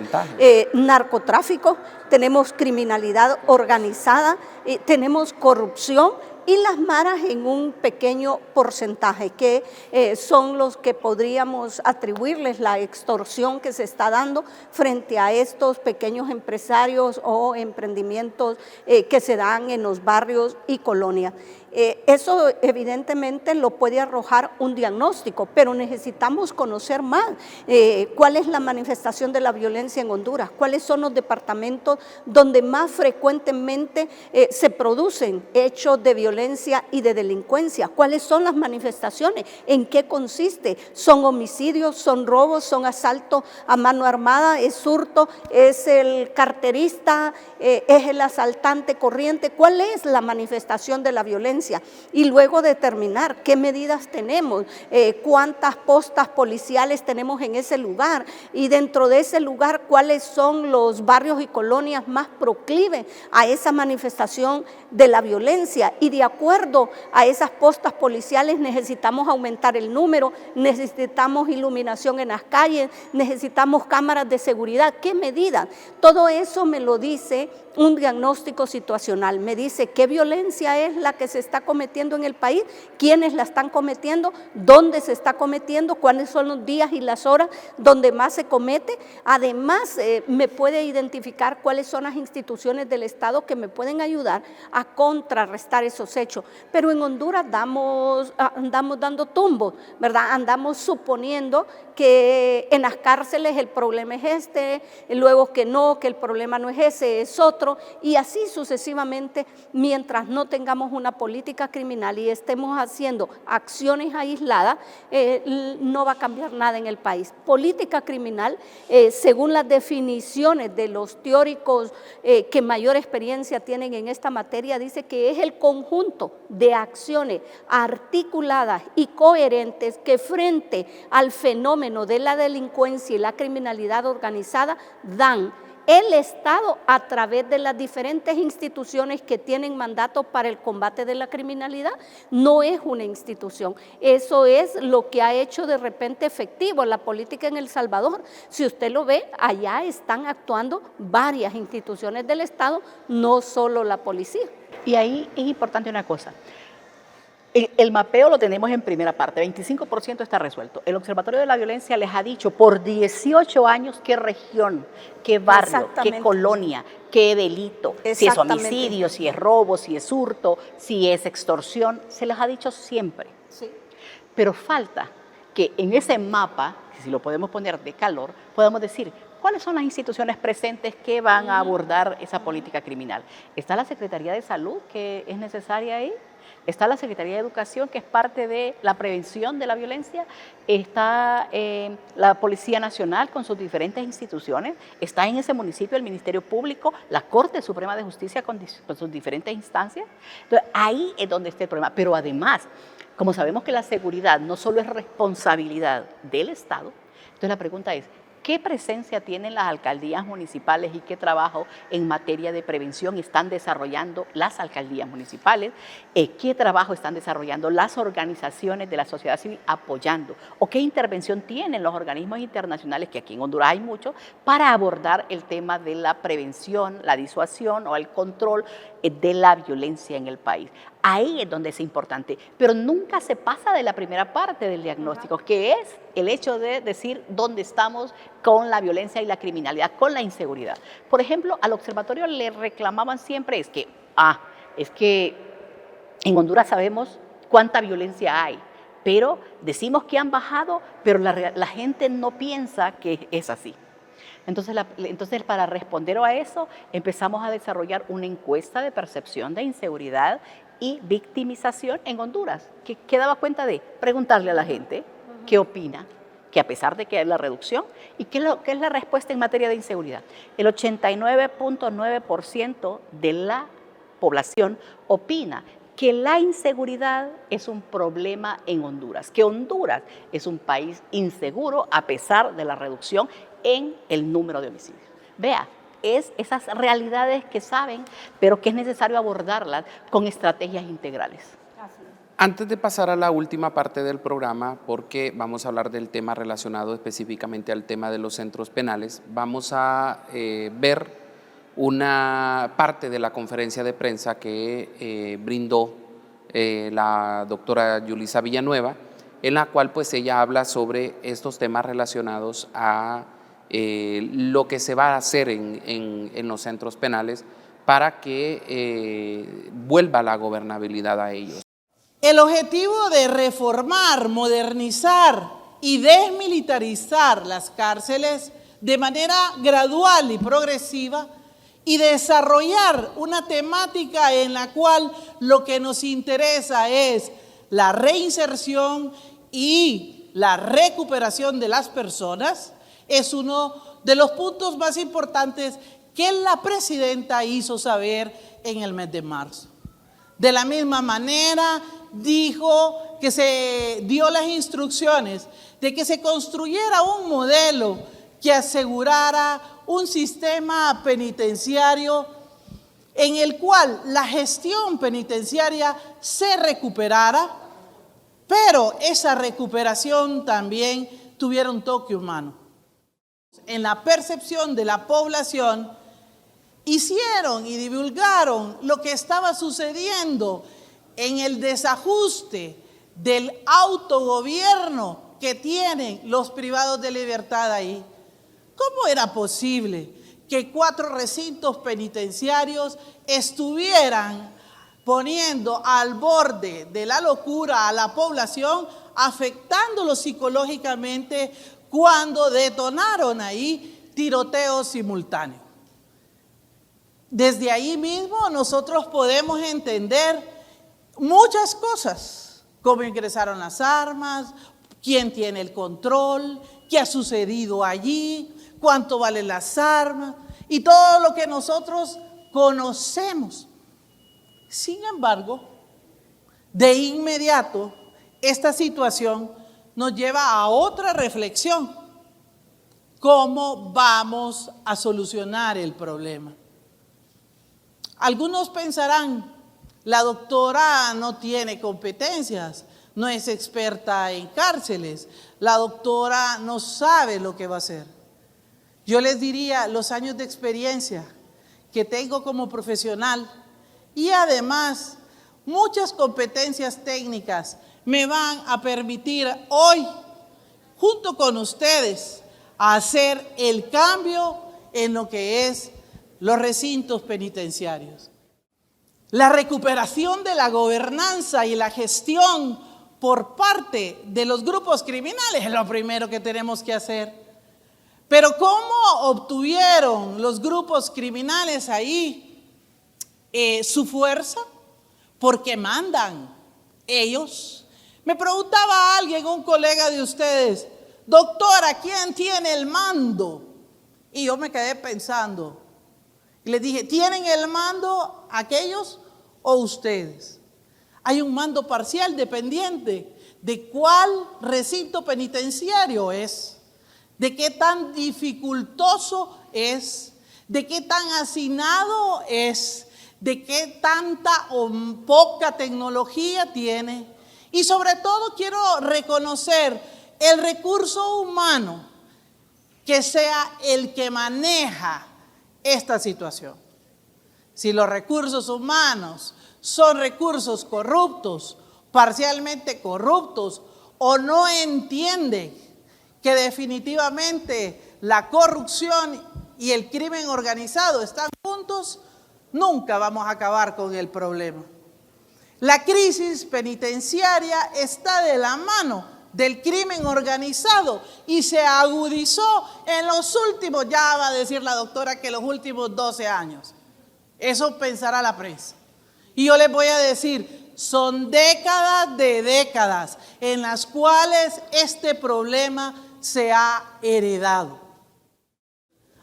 narcotráfico, tenemos criminalidad organizada, tenemos corrupción, y las maras en un pequeño porcentaje, que son los que podríamos atribuirles la extorsión que se está dando frente a estos pequeños empresarios o emprendimientos que se dan en los barrios y colonias. Eso evidentemente lo puede arrojar un diagnóstico, pero necesitamos conocer más cuál es la manifestación de la violencia en Honduras, cuáles son los departamentos donde más frecuentemente se producen hechos de violencia y de delincuencia, cuáles son las manifestaciones, en qué consiste, son homicidios, son robos, son asaltos a mano armada, es hurto, es el carterista, es el asaltante corriente, cuál es la manifestación de la violencia. Y luego determinar qué medidas tenemos, cuántas postas policiales tenemos en ese lugar, y dentro de ese lugar cuáles son los barrios y colonias más proclives a esa manifestación de la violencia, y de acuerdo a esas postas policiales necesitamos aumentar el número, necesitamos iluminación en las calles, necesitamos cámaras de seguridad. ¿Qué medidas? Todo eso me lo dice un diagnóstico situacional, me dice qué violencia es la que se está cometiendo en el país, quiénes la están cometiendo, dónde se está cometiendo, cuáles son los días y las horas donde más se comete. Además, me puede identificar cuáles son las instituciones del Estado que me pueden ayudar a contrarrestar esos hechos. Pero en Honduras andamos dando tumbos, ¿verdad? Andamos suponiendo que en las cárceles el problema es este, luego que no, que el problema no es ese, es otro, y así sucesivamente, mientras no tengamos una política criminal y estemos haciendo acciones aisladas, no va a cambiar nada en el país. Política criminal, según las definiciones de los teóricos que mayor experiencia tienen en esta materia, dice que es el conjunto de acciones articuladas y coherentes que frente al fenómeno de la delincuencia y la criminalidad organizada dan el Estado a través de las diferentes instituciones que tienen mandato para el combate de la criminalidad. No es una institución, eso es lo que ha hecho de repente efectivo la política en El Salvador. Si usted lo ve, allá están actuando varias instituciones del Estado, no solo la policía. Y ahí es importante una cosa. El mapeo lo tenemos en primera parte, 25% está resuelto. El Observatorio de la Violencia les ha dicho por 18 años qué región, qué barrio, qué colonia, qué delito, si es homicidio, si es robo, si es hurto, si es extorsión, se les ha dicho siempre. Sí. Pero falta que en ese mapa, si lo podemos poner de calor, podamos decir cuáles son las instituciones presentes que van a abordar esa política criminal. ¿Está la Secretaría de Salud, que es necesaria ahí? Está la Secretaría de Educación, que es parte de la prevención de la violencia, está la Policía Nacional con sus diferentes instituciones, está en ese municipio el Ministerio Público, la Corte Suprema de Justicia con sus diferentes instancias. Entonces, ahí es donde está el problema. Pero además, como sabemos que la seguridad no solo es responsabilidad del Estado, entonces la pregunta es, ¿qué presencia tienen las alcaldías municipales y qué trabajo en materia de prevención están desarrollando las alcaldías municipales? ¿Qué trabajo están desarrollando las organizaciones de la sociedad civil apoyando? ¿O qué intervención tienen los organismos internacionales, que aquí en Honduras hay muchos, para abordar el tema de la prevención, la disuasión o el control de la violencia en el país. Ahí es donde es importante, pero nunca se pasa de la primera parte del diagnóstico, que es el hecho de decir dónde estamos con la violencia y la criminalidad, con la inseguridad. Por ejemplo, al observatorio le reclamaban siempre es que en Honduras sabemos cuánta violencia hay, pero decimos que han bajado, pero la gente no piensa que es así. Entonces, para responder a eso, empezamos a desarrollar una encuesta de percepción de inseguridad y victimización en Honduras, que daba cuenta de preguntarle a la gente qué opina, que a pesar de que hay la reducción, y qué es la respuesta en materia de inseguridad. El 89.9% de la población opina que la inseguridad es un problema en Honduras, que Honduras es un país inseguro a pesar de la reducción en el número de homicidios. Vea, es esas realidades que saben, pero que es necesario abordarlas con estrategias integrales. Antes de pasar a la última parte del programa, porque vamos a hablar del tema relacionado específicamente al tema de los centros penales, vamos a ver una parte de la conferencia de prensa que brindó la doctora Yulisa Villanueva, en la cual pues ella habla sobre estos temas relacionados a lo que se va a hacer en los centros penales para que vuelva la gobernabilidad a ellos. El objetivo de reformar, modernizar y desmilitarizar las cárceles de manera gradual y progresiva y desarrollar una temática en la cual lo que nos interesa es la reinserción y la recuperación de las personas, es uno de los puntos más importantes que la presidenta hizo saber en el mes de marzo. De la misma manera, dijo que se dio las instrucciones de que se construyera un modelo que asegurara un sistema penitenciario en el cual la gestión penitenciaria se recuperara, pero esa recuperación también tuviera un toque humano. En la percepción de la población, hicieron y divulgaron lo que estaba sucediendo en el desajuste del autogobierno que tienen los privados de libertad ahí. ¿Cómo era posible que 4 recintos penitenciarios estuvieran poniendo al borde de la locura a la población, afectándolo psicológicamente cuando detonaron ahí tiroteos simultáneos? Desde ahí mismo nosotros podemos entender muchas cosas, cómo ingresaron las armas, quién tiene el control, qué ha sucedido allí, cuánto valen las armas y todo lo que nosotros conocemos. Sin embargo, de inmediato, esta situación nos lleva a otra reflexión. ¿Cómo vamos a solucionar el problema? Algunos pensarán, la doctora no tiene competencias, no es experta en cárceles, la doctora no sabe lo que va a hacer. Yo les diría, los años de experiencia que tengo como profesional y además muchas competencias técnicas me van a permitir hoy, junto con ustedes, hacer el cambio en lo que es los recintos penitenciarios. La recuperación de la gobernanza y la gestión por parte de los grupos criminales es lo primero que tenemos que hacer. Pero ¿cómo obtuvieron los grupos criminales ahí su fuerza? Porque mandan ellos. Me preguntaba alguien, un colega de ustedes, doctora, ¿quién tiene el mando? Y yo me quedé pensando. Y le dije, ¿tienen el mando aquellos o ustedes? Hay un mando parcial dependiente de cuál recinto penitenciario es, de qué tan dificultoso es, de qué tan hacinado es, de qué tanta o poca tecnología tiene. Y sobre todo quiero reconocer el recurso humano que sea el que maneja esta situación. Si los recursos humanos son recursos corruptos, parcialmente corruptos, o no entienden que definitivamente la corrupción y el crimen organizado están juntos, nunca vamos a acabar con el problema. La crisis penitenciaria está de la mano del crimen organizado y se agudizó en los últimos, ya va a decir la doctora que los últimos 12 años. Eso pensará la prensa. Y yo les voy a decir, son décadas de décadas en las cuales este problema se ha heredado.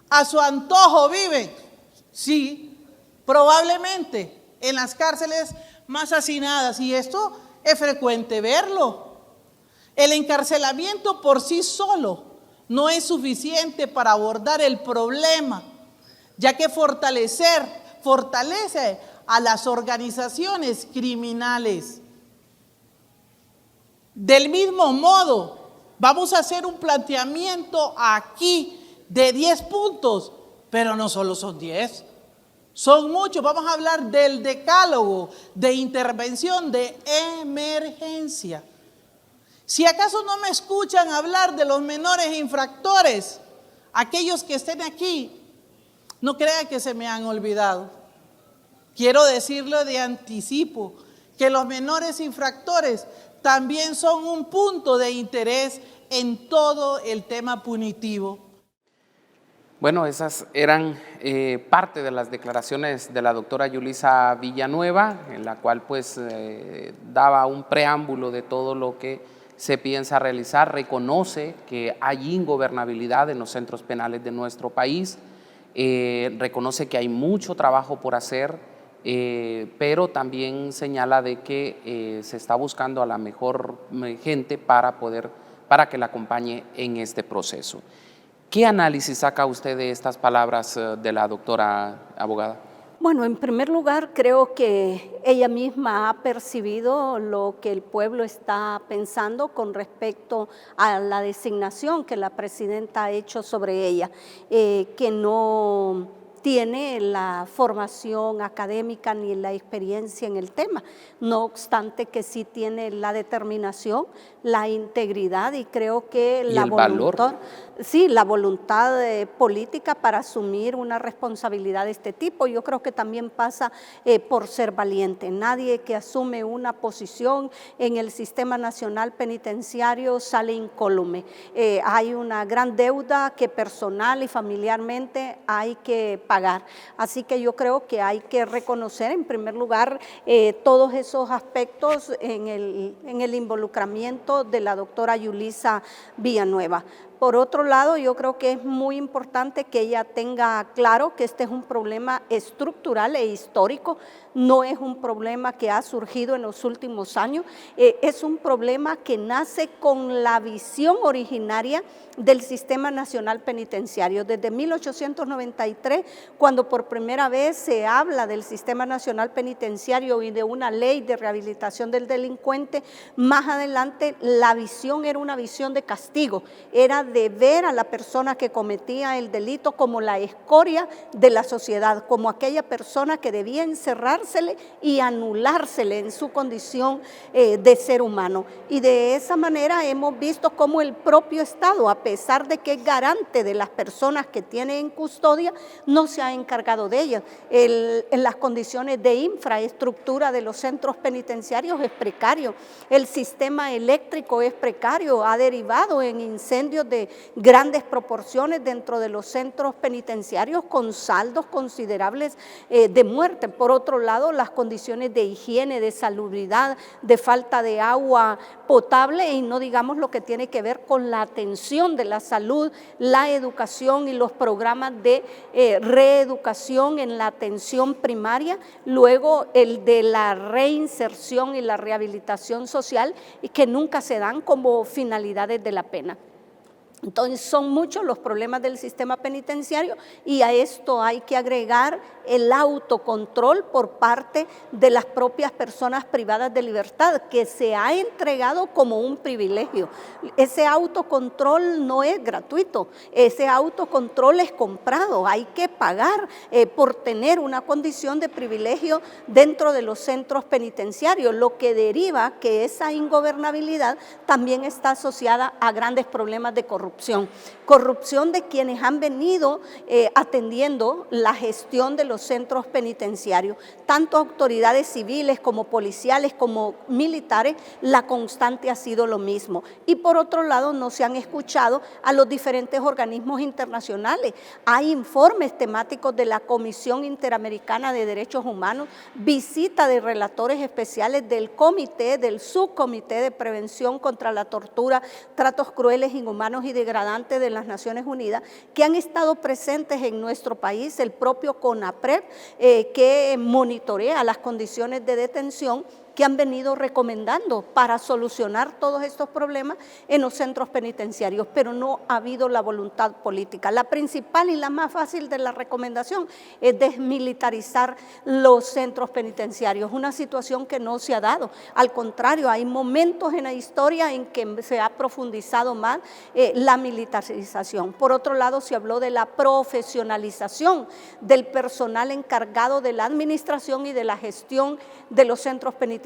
¿A su antojo viven? Sí, probablemente en las cárceles más hacinadas, y esto es frecuente verlo. El encarcelamiento por sí solo no es suficiente para abordar el problema, ya que fortalece a las organizaciones criminales. Del mismo modo, vamos a hacer un planteamiento aquí de 10 puntos, pero no solo son 10, son muchos. Vamos a hablar del decálogo de intervención de emergencia. Si acaso no me escuchan hablar de los menores infractores, aquellos que estén aquí, no crean que se me han olvidado. Quiero decirlo de anticipo, que los menores infractores también son un punto de interés en todo el tema punitivo. Bueno, esas eran parte de las declaraciones de la doctora Yulisa Villanueva, en la cual pues daba un preámbulo de todo lo que se piensa realizar. Reconoce que hay ingobernabilidad en los centros penales de nuestro país, reconoce que hay mucho trabajo por hacer, pero también señala de que se está buscando a la mejor gente para que la acompañe en este proceso. ¿Qué análisis saca usted de estas palabras de la doctora abogada? Bueno, en primer lugar, creo que ella misma ha percibido lo que el pueblo está pensando con respecto a la designación que la presidenta ha hecho sobre ella, que no tiene la formación académica ni la experiencia en el tema, no obstante que sí tiene la determinación, la integridad y creo que la voluntad, sí, la voluntad política para asumir una responsabilidad de este tipo. Yo creo que también pasa por ser valiente. Nadie que asume una posición en el Sistema Nacional Penitenciario sale incólume. Hay una gran deuda que personal y familiarmente hay que pagar. Así que yo creo que hay que reconocer en primer lugar todos esos aspectos en el involucramiento de la doctora Yulisa Villanueva. Por otro lado, yo creo que es muy importante que ella tenga claro que este es un problema estructural e histórico, no es un problema que ha surgido en los últimos años, es un problema que nace con la visión originaria del Sistema Nacional Penitenciario. Desde 1893, cuando por primera vez se habla del Sistema Nacional Penitenciario y de una ley de rehabilitación del delincuente, más adelante la visión era una visión de castigo, era de ver a la persona que cometía el delito como la escoria de la sociedad, como aquella persona que debía encerrársele y anulársele en su condición de ser humano. Y de esa manera hemos visto cómo el propio Estado, a pesar de que es garante de las personas que tiene en custodia, no se ha encargado de ellas. En las condiciones de infraestructura de los centros penitenciarios es precario, el sistema eléctrico es precario, ha derivado en incendios de grandes proporciones dentro de los centros penitenciarios con saldos considerables de muerte. Por otro lado, las condiciones de higiene, de salubridad, de falta de agua potable y no digamos lo que tiene que ver con la atención de la salud, la educación y los programas de reeducación en la atención primaria, luego el de la reinserción y la rehabilitación social y que nunca se dan como finalidades de la pena. Entonces son muchos los problemas del sistema penitenciario y a esto hay que agregar el autocontrol por parte de las propias personas privadas de libertad, que se ha entregado como un privilegio. Ese autocontrol no es gratuito, ese autocontrol es comprado, hay que pagar por tener una condición de privilegio dentro de los centros penitenciarios, lo que deriva que esa ingobernabilidad también está asociada a grandes problemas de corrupción de quienes han venido atendiendo la gestión de los centros penitenciarios, tanto autoridades civiles como policiales como militares, la constante ha sido lo mismo. Y por otro lado no se han escuchado a los diferentes organismos internacionales. Hay informes temáticos de la Comisión Interamericana de Derechos Humanos, visita de relatores especiales del comité, del subcomité de prevención contra la tortura, tratos crueles, inhumanos y degradantes de las Naciones Unidas, que han estado presentes en nuestro país, el propio CONAPRED, que monitorea las condiciones de detención, que han venido recomendando para solucionar todos estos problemas en los centros penitenciarios, pero no ha habido la voluntad política. La principal y la más fácil de la recomendación es desmilitarizar los centros penitenciarios, una situación que no se ha dado. Al contrario, hay momentos en la historia en que se ha profundizado más la militarización. Por otro lado, se habló de la profesionalización del personal encargado de la administración y de la gestión de los centros penitenciarios,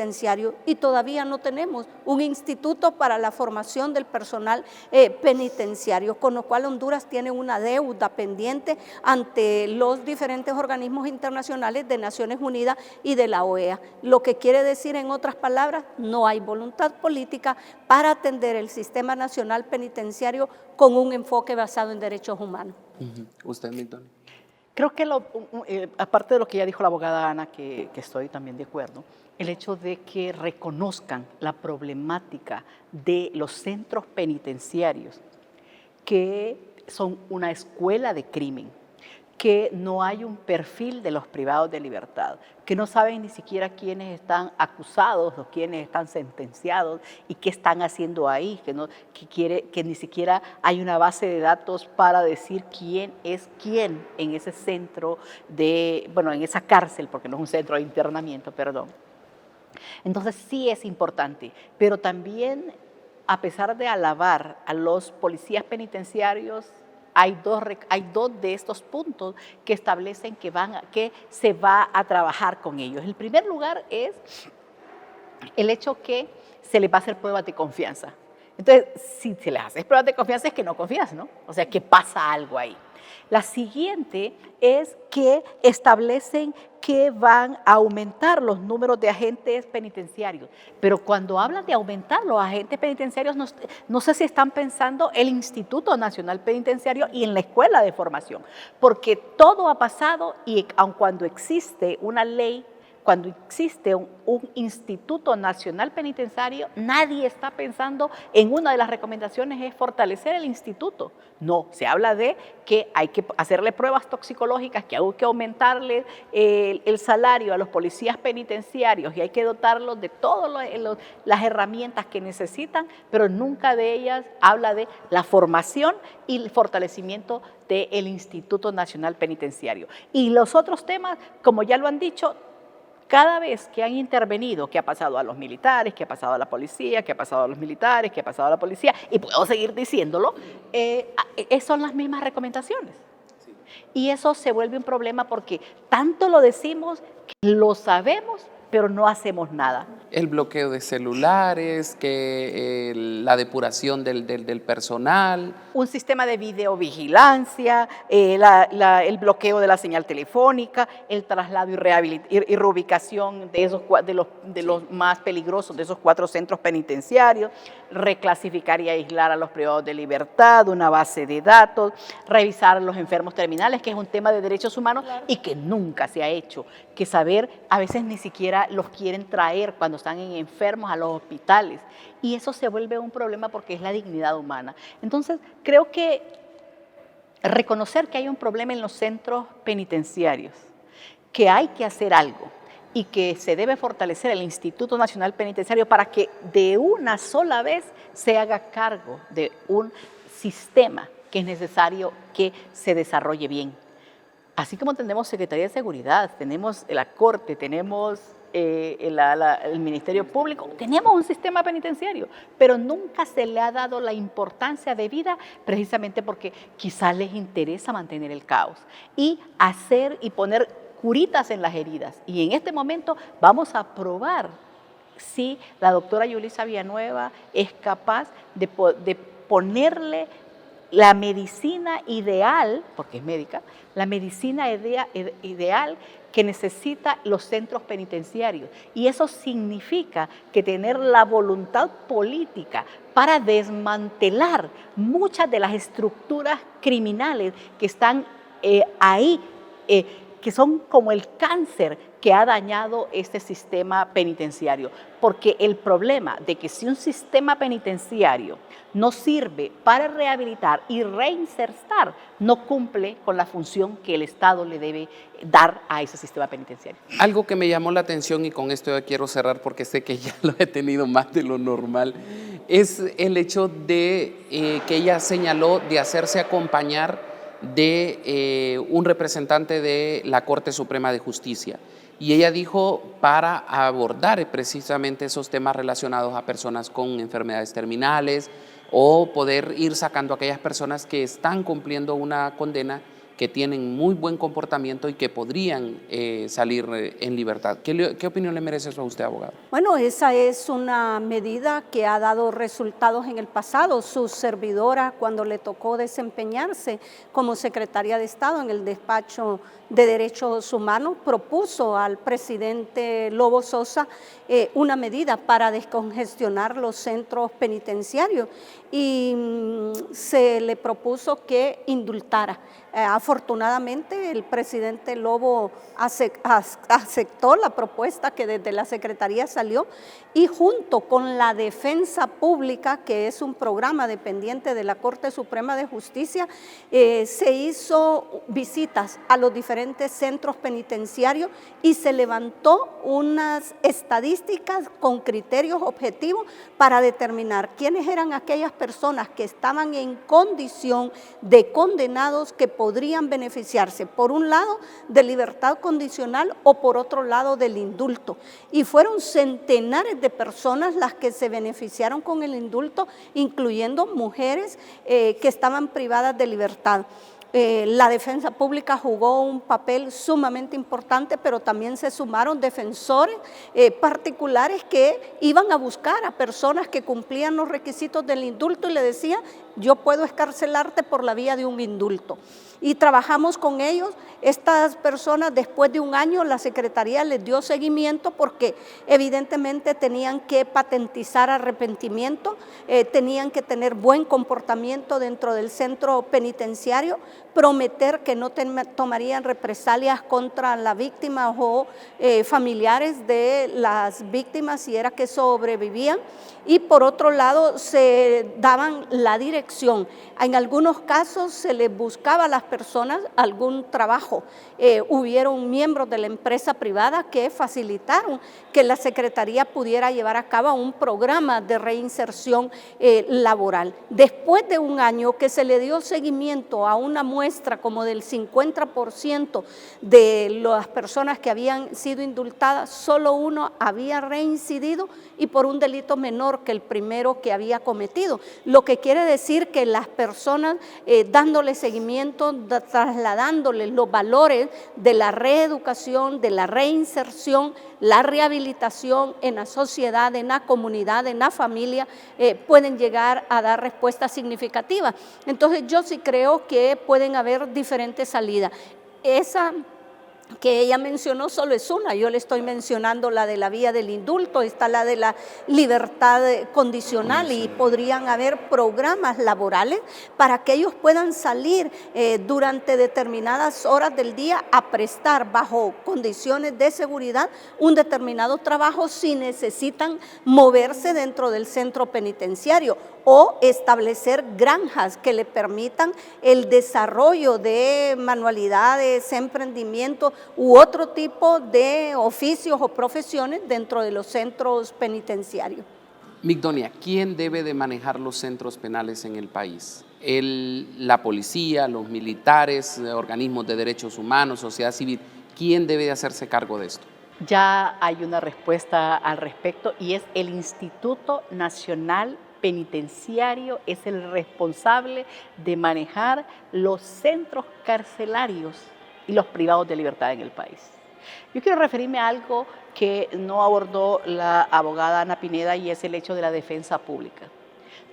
y todavía no tenemos un instituto para la formación del personal penitenciario, con lo cual Honduras tiene una deuda pendiente ante los diferentes organismos internacionales de Naciones Unidas y de la OEA, lo que quiere decir, en otras palabras, no hay voluntad política para atender el sistema nacional penitenciario con un enfoque basado en derechos humanos. ¿Usted, Milton? Creo que aparte de lo que ya dijo la abogada Ana, que estoy también de acuerdo, el hecho de que reconozcan la problemática de los centros penitenciarios, que son una escuela de crimen, que no hay un perfil de los privados de libertad, que no saben ni siquiera quiénes están acusados o quiénes están sentenciados y qué están haciendo ahí, que ni siquiera hay una base de datos para decir quién es quién en ese centro en esa cárcel, porque no es un centro de internamiento, perdón. Entonces sí es importante, pero también, a pesar de alabar a los policías penitenciarios, hay dos de estos puntos que establecen que se va a trabajar con ellos. El primer lugar es el hecho que se les va a hacer pruebas de confianza. Entonces, si se les hace pruebas de confianza es que no confías, ¿no? O sea, que pasa algo ahí. La siguiente es que establecen que van a aumentar los números de agentes penitenciarios. Pero cuando hablan de aumentar los agentes penitenciarios, no sé si están pensando el Instituto Nacional Penitenciario y en la escuela de formación, porque todo ha pasado y aun cuando existe una ley, cuando existe un Instituto Nacional Penitenciario, nadie está pensando en una de las recomendaciones es fortalecer el instituto. No, se habla de que hay que hacerle pruebas toxicológicas, que hay que aumentarle el salario a los policías penitenciarios y hay que dotarlos de todas las herramientas que necesitan, pero nunca de ellas habla de la formación y el fortalecimiento del Instituto Nacional Penitenciario. Y los otros temas, como ya lo han dicho, cada vez que han intervenido, que ha pasado a los militares, que ha pasado a la policía, que ha pasado a los militares, que ha pasado a la policía, y puedo seguir diciéndolo, son las mismas recomendaciones. Sí. Y eso se vuelve un problema porque tanto lo decimos, que lo sabemos, pero no hacemos nada. El bloqueo de celulares, la depuración del personal. Un sistema de videovigilancia, el bloqueo de la señal telefónica, el traslado y reubicación de los más peligrosos de esos 4 centros penitenciarios, reclasificar y aislar a los privados de libertad, una base de datos, revisar a los enfermos terminales, que es un tema de derechos humanos, claro, y que nunca se ha hecho, que saber, a veces ni siquiera los quieren traer cuando están enfermos a los hospitales, y eso se vuelve un problema porque es la dignidad humana. Entonces, creo que reconocer que hay un problema en los centros penitenciarios, que hay que hacer algo y que se debe fortalecer el Instituto Nacional Penitenciario para que de una sola vez se haga cargo de un sistema que es necesario que se desarrolle bien. Así como tenemos Secretaría de Seguridad, tenemos la Corte, tenemos el Ministerio Público, tenemos un sistema penitenciario, pero nunca se le ha dado la importancia debida precisamente porque quizás les interesa mantener el caos y hacer y poner curitas en las heridas. Y en este momento vamos a probar si la doctora Yulisa Villanueva es capaz de ponerle la medicina ideal, porque es médica, la medicina ideal que necesitan los centros penitenciarios. Y eso significa que tener la voluntad política para desmantelar muchas de las estructuras criminales que están ahí, que son como el cáncer que ha dañado este sistema penitenciario. Porque el problema de que si un sistema penitenciario no sirve para rehabilitar y reinsertar, no cumple con la función que el Estado le debe dar a ese sistema penitenciario. Algo que me llamó la atención, y con esto ya quiero cerrar porque sé que ya lo he tenido más de lo normal, es el hecho de que ella señaló de hacerse acompañar de un representante de la Corte Suprema de Justicia. Y ella dijo para abordar precisamente esos temas relacionados a personas con enfermedades terminales o poder ir sacando a aquellas personas que están cumpliendo una condena, que tienen muy buen comportamiento y que podrían salir en libertad. ¿Qué opinión le merece eso a usted, abogado? Bueno, esa es una medida que ha dado resultados en el pasado. Su servidora, cuando le tocó desempeñarse como secretaria de Estado en el despacho de Derechos Humanos, propuso al presidente Lobo Sosa una medida para descongestionar los centros penitenciarios y se le propuso que indultara. Afortunadamente el presidente Lobo aceptó la propuesta que desde la Secretaría salió y junto con la Defensa Pública, que es un programa dependiente de la Corte Suprema de Justicia, se hizo visitas a los diferentes centros penitenciarios y se levantó unas estadísticas con criterios objetivos para determinar quiénes eran aquellas personas que estaban en condición de condenados que podrían beneficiarse, por un lado, de libertad condicional o por otro lado del indulto. Y fueron centenares de personas las que se beneficiaron con el indulto, incluyendo mujeres que estaban privadas de libertad. La defensa pública jugó un papel sumamente importante, pero también se sumaron defensores particulares que iban a buscar a personas que cumplían los requisitos del indulto y le decían, yo puedo excarcelarte por la vía de un indulto. Y trabajamos con ellos. Estas personas, después de un año, la Secretaría les dio seguimiento porque evidentemente tenían que patentizar arrepentimiento, tenían que tener buen comportamiento dentro del centro penitenciario, prometer que no tomarían represalias contra la víctima o familiares de las víctimas si era que sobrevivían. Y por otro lado se daban la dirección. En algunos casos se les buscaba a las personas algún trabajo. Hubieron miembros de la empresa privada que facilitaron que la Secretaría pudiera llevar a cabo un programa de reinserción laboral. Después de un año que se le dio seguimiento a una muestra como del 50% de las personas que habían sido indultadas, solo uno había reincidido y por un delito menor que el primero que había cometido. Lo que quiere decir que las personas dándole seguimiento, trasladándoles los valores de la reeducación, de la reinserción, la rehabilitación en la sociedad, en la comunidad, en la familia, pueden llegar a dar respuestas significativas. Entonces yo sí creo que pueden haber diferentes salidas. Esa que ella mencionó solo es una, yo le estoy mencionando la de la vía del indulto, está la de la libertad condicional y podrían haber programas laborales para que ellos puedan salir durante determinadas horas del día a prestar bajo condiciones de seguridad un determinado trabajo si necesitan moverse dentro del centro penitenciario o establecer granjas que le permitan el desarrollo de manualidades, emprendimientos u otro tipo de oficios o profesiones dentro de los centros penitenciarios. Migdonia, ¿quién debe de manejar los centros penales en el país? La policía, los militares, organismos de derechos humanos, sociedad civil. ¿Quién debe de hacerse cargo de esto? Ya hay una respuesta al respecto y es el Instituto Nacional Penitenciario, es el responsable de manejar los centros carcelarios y los privados de libertad en el país. Yo quiero referirme a algo que no abordó la abogada Ana Pineda y es el hecho de la defensa pública.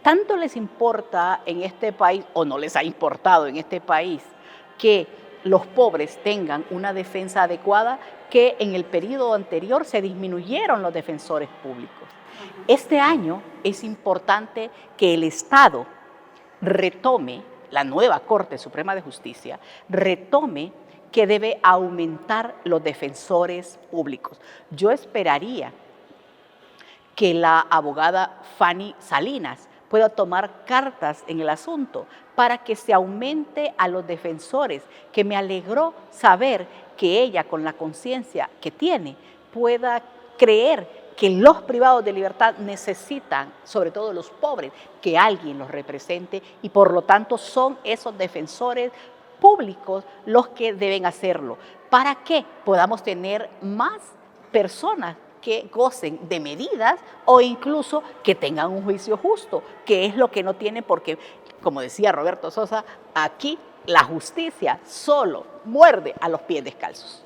Tanto les importa en este país, o no les ha importado en este país, que los pobres tengan una defensa adecuada, que en el periodo anterior se disminuyeron los defensores públicos. Este año es importante que el Estado retome, la nueva Corte Suprema de Justicia, retome que debe aumentar los defensores públicos. Yo esperaría que la abogada Fanny Salinas pueda tomar cartas en el asunto para que se aumente a los defensores, que me alegró saber que ella, con la conciencia que tiene, pueda creer que los privados de libertad necesitan, sobre todo los pobres, que alguien los represente y por lo tanto son esos defensores públicos los que deben hacerlo, para que podamos tener más personas que gocen de medidas o incluso que tengan un juicio justo, que es lo que no tienen, porque, como decía Roberto Sosa, aquí la justicia solo muerde a los pies descalzos.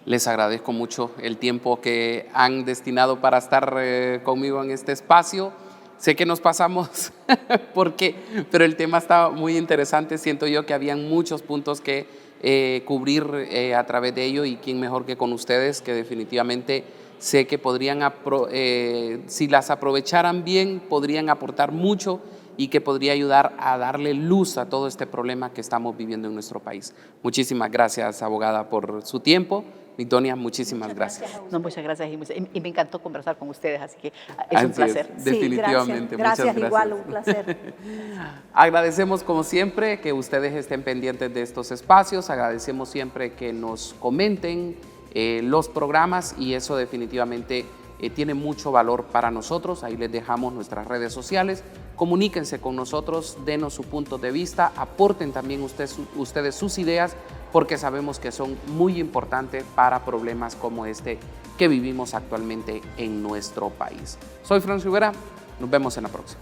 Les agradezco mucho el tiempo que han destinado para estar conmigo en este espacio. Sé que nos pasamos, pero el tema está muy interesante. Siento yo que habían muchos puntos que cubrir a través de ello, y quién mejor que con ustedes, que definitivamente sé que podrían, si las aprovecharan bien, podrían aportar mucho y que podría ayudar a darle luz a todo este problema que estamos viviendo en nuestro país. Muchísimas gracias, abogada, por su tiempo. Migdonia, muchísimas gracias. No, muchas gracias y me encantó conversar con ustedes, así que es un placer. Definitivamente, sí, gracias. muchas gracias. Igual, un placer. Agradecemos como siempre que ustedes estén pendientes de estos espacios, agradecemos siempre que nos comenten los programas, y eso definitivamente tiene mucho valor para nosotros. Ahí les dejamos nuestras redes sociales, comuníquense con nosotros, denos su punto de vista, aporten también ustedes sus ideas, porque sabemos que son muy importantes para problemas como este que vivimos actualmente en nuestro país. Soy Franz Rivera, nos vemos en la próxima.